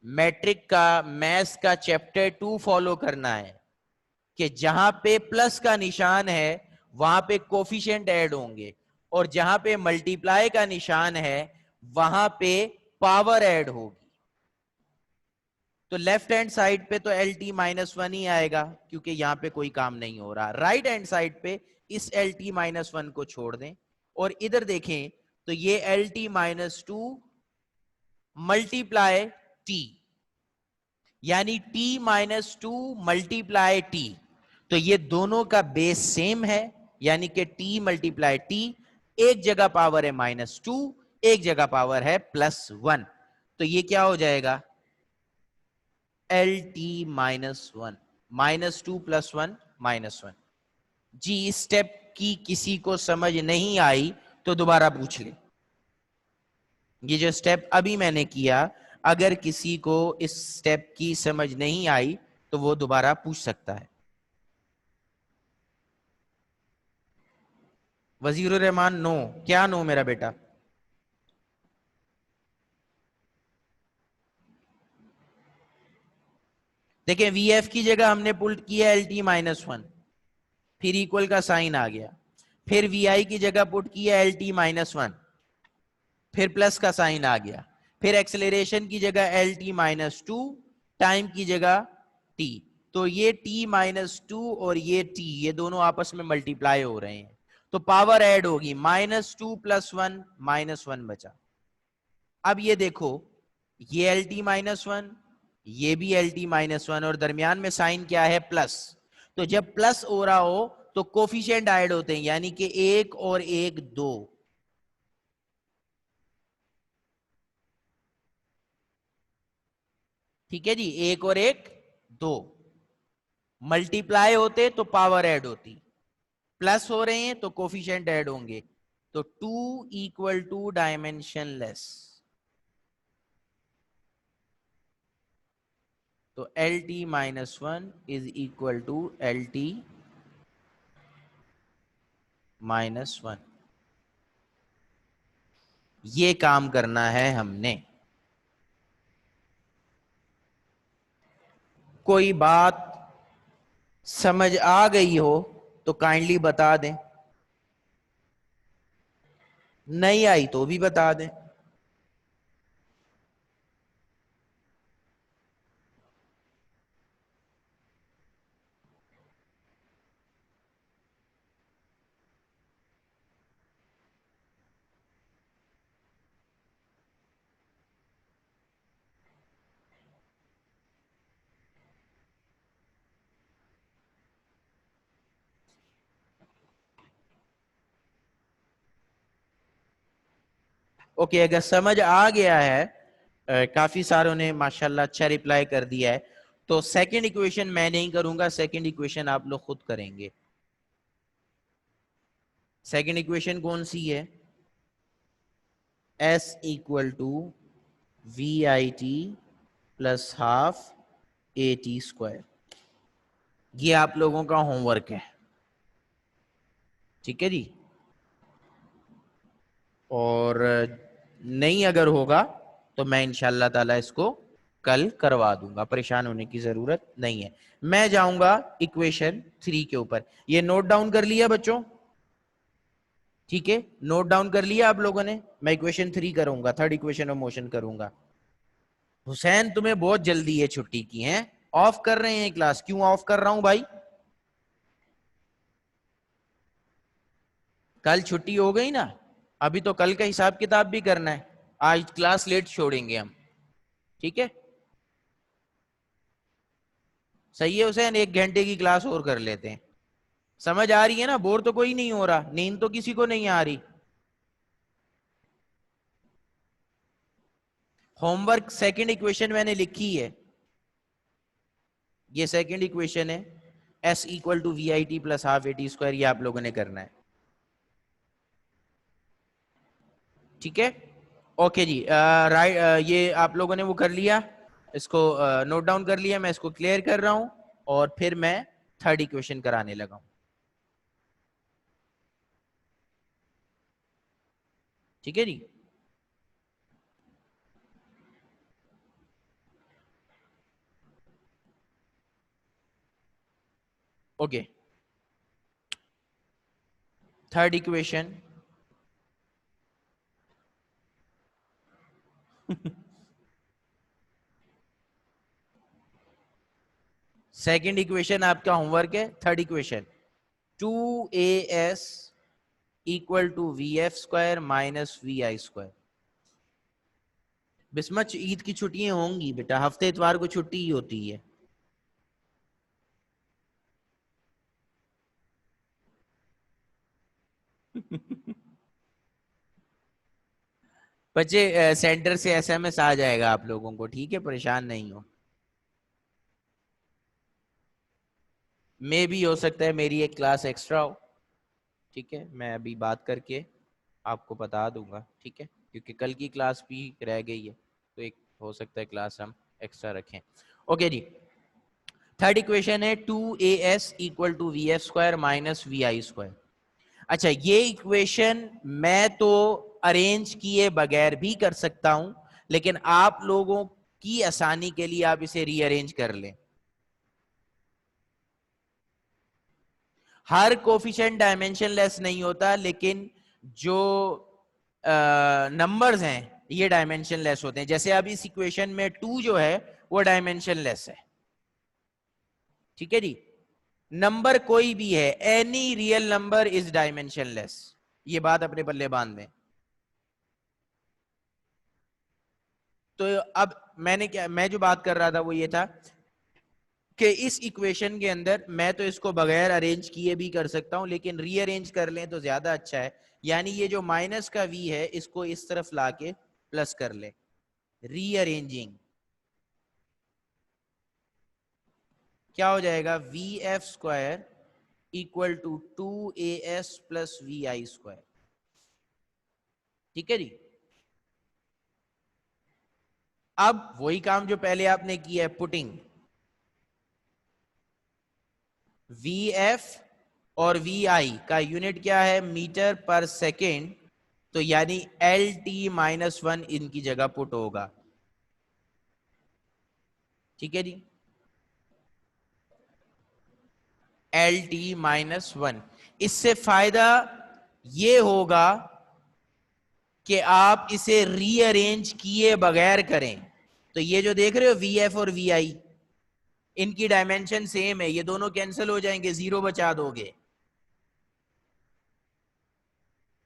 मैट्रिक का, मैथ्स का चैप्टर 2 फॉलो करना है कि जहां पे प्लस का निशान है वहां पे कोफिशिएंट ऐड होंगे, और जहां पे मल्टीप्लाई का निशान है वहां पे पावर ऐड होगी। तो लेफ्ट हैंड साइड पे तो LT-1 ही आएगा क्योंकि यहां पे कोई काम नहीं हो रहा। राइट हैंड साइड पे इस LT-1 को छोड़ दें और इधर देखें तो ये LT-2 मल्टीप्लाई T, यानी T-2 मल्टीप्लाई T। तो ये दोनों का बेस सेम है, यानी कि T मल्टीप्लाई T, एक जगह पावर है -2, एक जगह पावर है +1। तो ये क्या हो जाएगा, LT-1, -2 +1 -1। जी, इस स्टेप की किसी को समझ नहीं आई तो दोबारा पूछ ले। ये जो स्टेप अभी मैंने किया, अगर किसी को इस स्टेप की समझ नहीं आई तो वो दोबारा पूछ सकता है। वजीरुर रहमान, नो? क्या नो मेरा बेटा? देखिए, VF की जगह हमने पुट किया LT-1, फिर इक्वल का साइन आ गया, फिर VI की जगह पुट किया LT-1, फिर प्लस का साइन आ गया, फिर एक्सेलरेशन की जगह LT-2, टाइम की जगह T। तो ये T-2 और ये T, ये दोनों आपस में मल्टीप्लाई हो रहे हैं, तो पावर ऐड होगी, -2 +1 -1 बचा। अब ये देखो, ये LT-1, ये भी LT-1, और दरमियान में साइन क्या है, प्लस। तो जब प्लस हो रहा हो तो कोफिशिएंट ऐड होते हैं, यानी कि 1 और 1 2। ठीक है जी, 1 और 1 2, मल्टीप्लाई होते तो पावर ऐड होती, प्लस हो रहे हैं तो कोफिशिएंट ऐड होंगे। तो 2 इक्वल टू डायमेंशनलेस। तो LT-1 is equal to LT-1। ये काम करना है हमने। कोई बात समझ आ गई हो तो काइंडली बता दें, नहीं आई तो भी बता दें। ओके, अगर समझ आ गया है, काफी सारों ने माशाल्लाह अच्छा रिप्लाई कर दिया है, तो सेकंड इक्वेशन मैं नहीं करूंगा, सेकंड इक्वेशन आप लोग खुद करेंगे। सेकंड इक्वेशन कौन सी है? S equal to V I T plus half A T square. ये आप लोगों का होमवर्क है, ठीक है जी। और नहीं अगर होगा तो मैं इंशाल्लाह ताला इसको कल करवा दूंगा, परेशान होने की जरूरत नहीं है। मैं जाऊंगा इक्वेशन 3 के ऊपर। ये नोट डाउन कर लिया बच्चों? ठीक है, नोट डाउन कर लिया आप लोगों ने? मैं इक्वेशन 3 करूंगा, थर्ड इक्वेशन ऑफ मोशन करूंगा। हुसैन तुम्हें बहुत जल्दी है छुट्टी की, है? ऑफ कर रहे हैं क्लास? क्यों ऑफ कर रहा हूं भाई? कल छुट्टी हो गई ना, अभी तो कल का हिसाब किताब भी करना है। आज क्लास लेट छोड़ेंगे हम, ठीक है? सही है हुसैन, 1 घंटे की क्लास और कर लेते हैं। समझ आ रही है ना? बोर तो कोई नहीं हो रहा, नींद तो किसी को नहीं आ रही। होमवर्क सेकंड इक्वेशन मैंने लिखी है, ये सेकंड इक्वेशन है, S equal to V I T plus half A T square. ये आप लोगों ने करना है, ठीक है? ओके जी, राइट, ये आप लोगों ने वो कर लिया, इसको नोट डाउन कर लिया। मैं इसको क्लियर कर रहा हूं और फिर मैं थर्ड इक्वेशन कराने लगा हूं, ठीक है जी। Okay, third equation second equation आपका होमवर्क है। Third equation, 2as equal to V F square minus V I square. बिस्मच, ईद की छुट्टियां होंगी बेटा, हफ्ते इतवार को छुट्टी ही होती है। बच्चे, सेंटर से एसएमएस आ जाएगा आप लोगों को, ठीक है? परेशान नहीं हो। मे भी हो सकता है मेरी एक क्लास एक्स्ट्रा हो, ठीक है? मैं अभी बात करके आपको बता दूंगा, ठीक है? क्योंकि कल की क्लास भी रह गई है, तो एक हो सकता है क्लास हम एक्स्ट्रा रखें। ओके जी, थर्ड इक्वेशन है 2as equal to V F square minus V I square. अच्छा, ये इक्वेशन मैं तो अरेंज किए बगैर भी कर सकता हूं, लेकिन आप लोगों की आसानी के लिए आप इसे रीअरेंज कर लें। हर कोफिशिएंट डायमेंशन लेस नहीं होता, लेकिन जो नंबर्स हैं ये डायमेंशन लेस होते हैं। जैसे अब इस इक्वेशन में 2 जो है वो डायमेंशन लेस है, ठीक है जी। नंबर कोई भी है, any real number is dimension less, ये बात अपने पल्ले बांध दें। तो अब मैं जो बात कर रहा था वो ये था कि इस इक्वेशन के अंदर मैं तो इसको बगैर अरेंज किए भी कर सकता हूं, लेकिन रीअरेंज कर लें तो ज्यादा अच्छा है। यानी ये जो माइनस का v है इसको इस तरफ लाके प्लस कर ले, रीअरेंजिंग। क्या हो जाएगा? V F square equal to 2as plus V I square, ठीक है जी। अब वही काम जो पहले आपने किया है, पुटिंग वी एफ और वी आई का यूनिट क्या है? मीटर पर सेकेंड। तो यानी एल टी माइनस वन इनकी जगह पुट होगा, ठीक है जी। एल टी माइनस वन, इससे फायदा ये होगा कि आप इसे रीअरेंज किए बगैर करें। तो ये जो देख रहे हो वी एफ और वी आई, इनकी डायमेंशन सेम है, ये दोनों कैंसिल हो जाएंगे, जीरो बचा दोगे,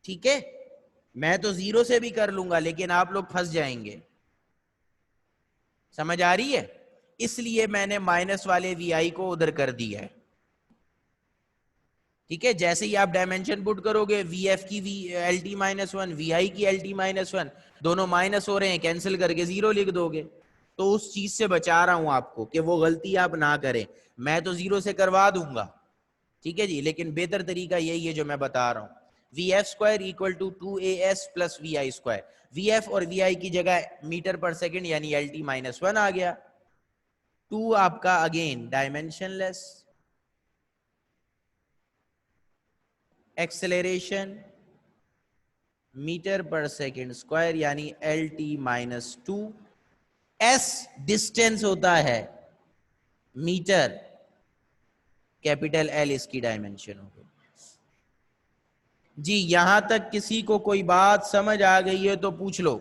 ठीक है? मैं तो जीरो से भी कर लूंगा, लेकिन आप लोग फंस जाएंगे। समझ आ रही है? इसलिए मैंने माइनस वाले वी आई को उधर कर दिया है, ठीक है, जैसे ही आप डायमेंशन पुट करोगे, वी एफ की V L T minus one, V I की एल टी माइनस वन, दोनों माइनस हो रहे हैं, कैंसिल करके जीरो लिख दोगे। तो उस चीज से बचा रहा हूं आपको कि वो गलती आप ना करें। मैं तो जीरो से करवा दूंगा, ठीक है जी, लेकिन बेहतर तरीका यही है जो मैं बता रहा हूं। V F square equal to 2as plus V I square. V F और वी आई की जगह मीटर पर सेकेंड यानी एल टी माइनस वन आ गया। टू आपका अगेन डायमेंशनलेस, एक्सेलरेशन मीटर पर सेकेंड स्क्वायर यानी L T minus two. S distance होता है मीटर, कैपिटल एल इसकी डायमेंशन हो गई। जी यहां तक किसी को कोई बात समझ आ गई है तो पूछ लो।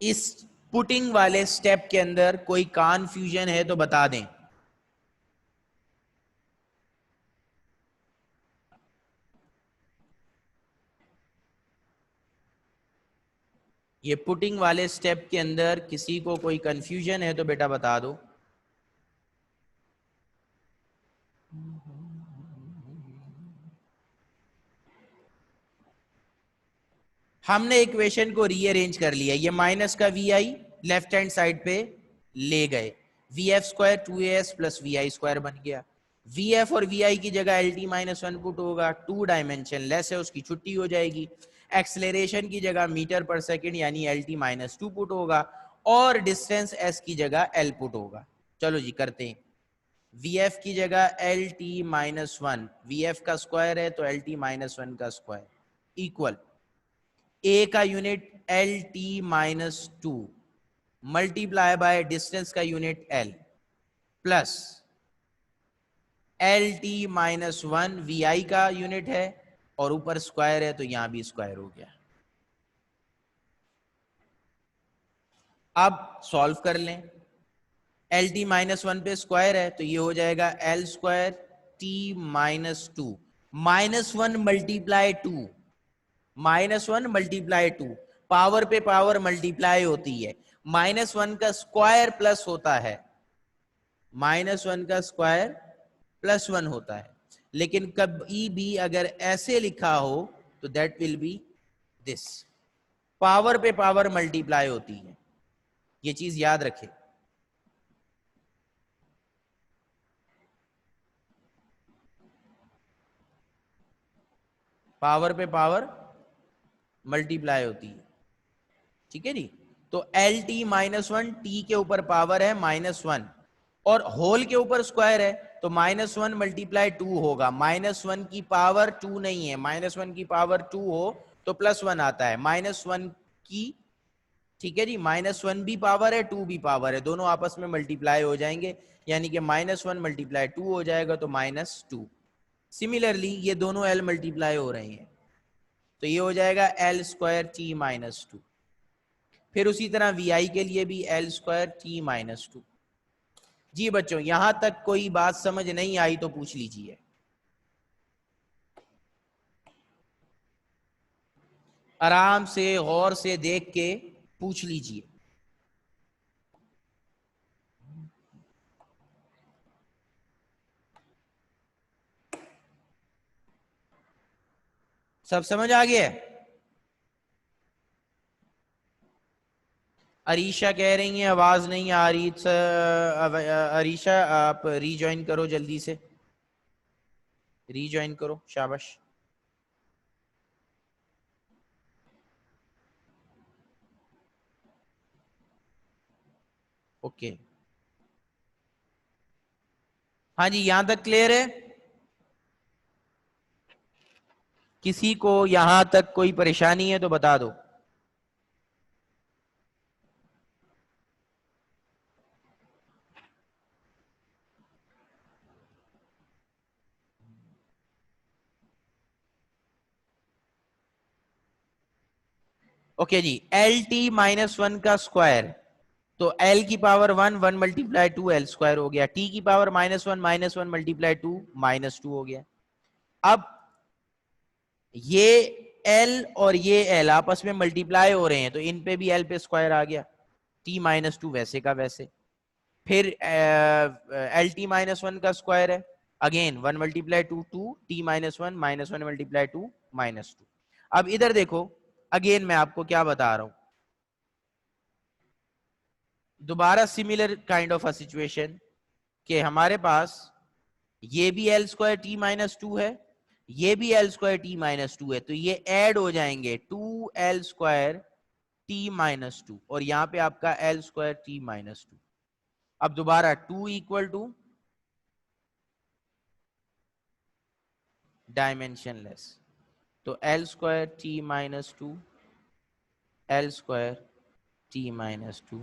इस पुटिंग वाले स्टेप के अंदर कोई कन्फ्यूजन है तो बता दें। ये पुटिंग वाले स्टेप के अंदर किसी को कोई कंफ्यूजन है तो बेटा बता दो। हमने इक्वेशन को रीअरेंज कर लिया, ये माइनस का V I left hand side पे ले गए, V F square two A S plus V I square बन गया। वी एफ और वी आई की जगह L T minus one put होगा, टू डायमेंशन लेस है उसकी छुट्टी हो जाएगी। एक्सलेरेशन की जगह मीटर पर सेकेंड यानी L T minus to put होगा, और डिस्टेंस एस की जगह एल पुट होगा। चलो जी करते हैं। वी एफ की जगह L T minus one, V F का स्क्वायर है तो एल टी माइनस वन का स्क्वायर, इक्वल ए का unit L T minus two multiply by distance का unit L plus L T minus one V I का यूनिट है और ऊपर स्क्वायर है तो यहां भी स्क्वायर हो गया। अब सॉल्व कर लें, एल टी माइनस वन पे स्क्वायर है तो ये हो जाएगा L square T minus to, minus one multiply two, minus one multiply to, power पे पावर मल्टीप्लाई होती है, माइनस वन का स्क्वायर प्लस होता है, माइनस वन का स्क्वायर प्लस वन होता है। लेकिन कभी भी अगर ऐसे लिखा हो तो that will be this, power पे पावर मल्टीप्लाई होती है, ये चीज याद रखें। पावर पे पावर मल्टीप्लाई होती है, ठीक है जी। तो L T minus one, T के ऊपर पावर है माइनस वन और होल के ऊपर स्क्वायर है तो माइनस वन मल्टीप्लाई टू होगा। माइनस वन की पावर टू नहीं है, माइनस वन की पावर टू हो तो प्लस वन आता है, माइनस वन की, ठीक है जी, माइनस वन भी पावर है टू भी पावर है, दोनों आपस में मल्टीप्लाई हो जाएंगे, यानी कि माइनस वन मल्टीप्लाई टू हो जाएगा तो माइनस टू। सिमिलरली ये दोनों एल मल्टीप्लाई हो रहे हैं तो ये हो जाएगा L square T minus two. फिर उसी तरह वी आई के लिए भी L square T minus two. जी बच्चों यहां तक कोई बात समझ नहीं आई तो पूछ लीजिए। आराम से गौर से देख के पूछ लीजिए। सब समझ आ गया? अरीशा कह रही है आवाज नहीं आ रही। अरीशा आप रीजॉइन करो, जल्दी से रीजॉइन करो, शाबाश। ओके हाँ जी यहां तक क्लियर है? किसी को यहां तक कोई परेशानी है तो बता दो। ओके जी, एल टी माइनस वन का स्क्वायर तो एल की power one, one multiply to L square हो गया, टी की power minus one multiply two minus to हो गया। अब ये एल और ये एल आपस में मल्टीप्लाई हो रहे हैं तो इन पे भी एल पे स्क्वायर आ गया, टी माइनस टू वैसे का वैसे। फिर एल टी माइनस वन का स्क्वायर है, again 1 multiply two two, T minus one multiply two minus two. अब इधर देखो, अगेन मैं आपको क्या बता रहा हूं, दोबारा similar kind of a situation कि हमारे पास ये भी L square T minus to है, ये भी L square T minus to है, तो ये ऐड हो जाएंगे, 2l square T minus to, और यहां पे आपका L square T minus two. अब दोबारा 2 इक्वल टू डायमेंशनलेस, तो L square T minus to, L square T minus to.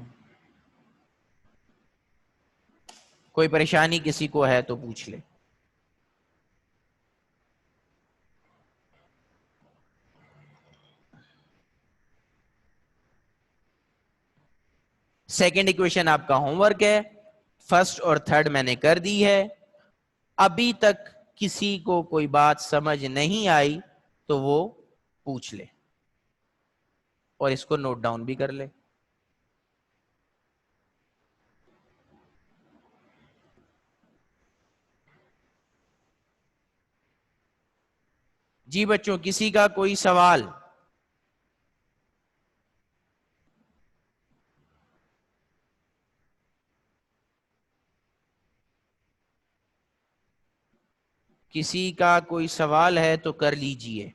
कोई परेशानी किसी को है तो पूछ ले। सेकेंड इक्वेशन आपका होमवर्क है, फर्स्ट और थर्ड मैंने कर दी है। अभी तक किसी को कोई बात समझ नहीं आई तो वो पूछ ले और इसको नोट डाउन भी कर ले। जी बच्चों, किसी का कोई सवाल? किसी का कोई सवाल है तो कर लीजिए।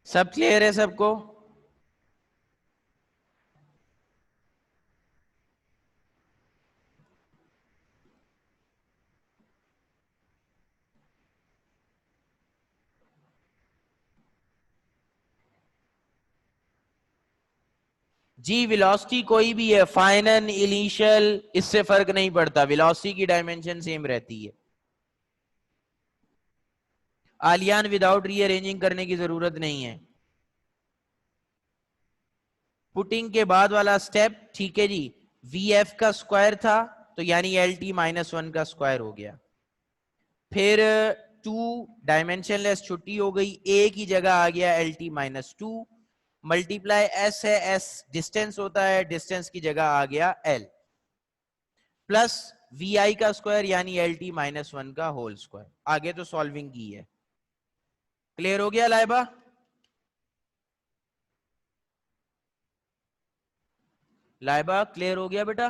सब क्लियर है सबको? जी वेलोसिटी कोई भी है, फाइनल इनिशियल, इससे फर्क नहीं पड़ता, वेलोसिटी की डायमेंशन सेम रहती है। आलियान विदाउट रीअरेंजिंग करने की जरूरत नहीं है। पुटिंग के बाद वाला स्टेप, ठीक है जी, वी एफ का स्क्वायर था तो यानी एल टी माइनस वन का स्क्वायर हो गया। फिर टू डायमेंशनलेस छुट्टी हो गई, ए की जगह आ गया L T minus two, multiply S है, एस डिस्टेंस होता है, डिस्टेंस की जगह आ गया एल, प्लस वी आई का स्क्वायर यानी एल टी माइनस वन का होल स्क्वायर। आगे तो सॉल्विंग की है। क्लियर हो गया लाइबा? लाइबा क्लियर हो गया बेटा?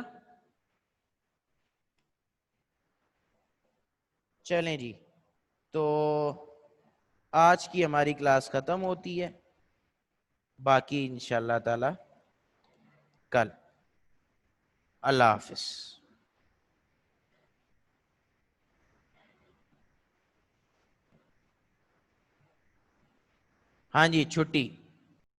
चलें जी, तो आज की हमारी क्लास खत्म होती है, बाकी इंशाल्लाह ताला कल। अल्लाह हाफिज। हाँ जी, छुट्टी।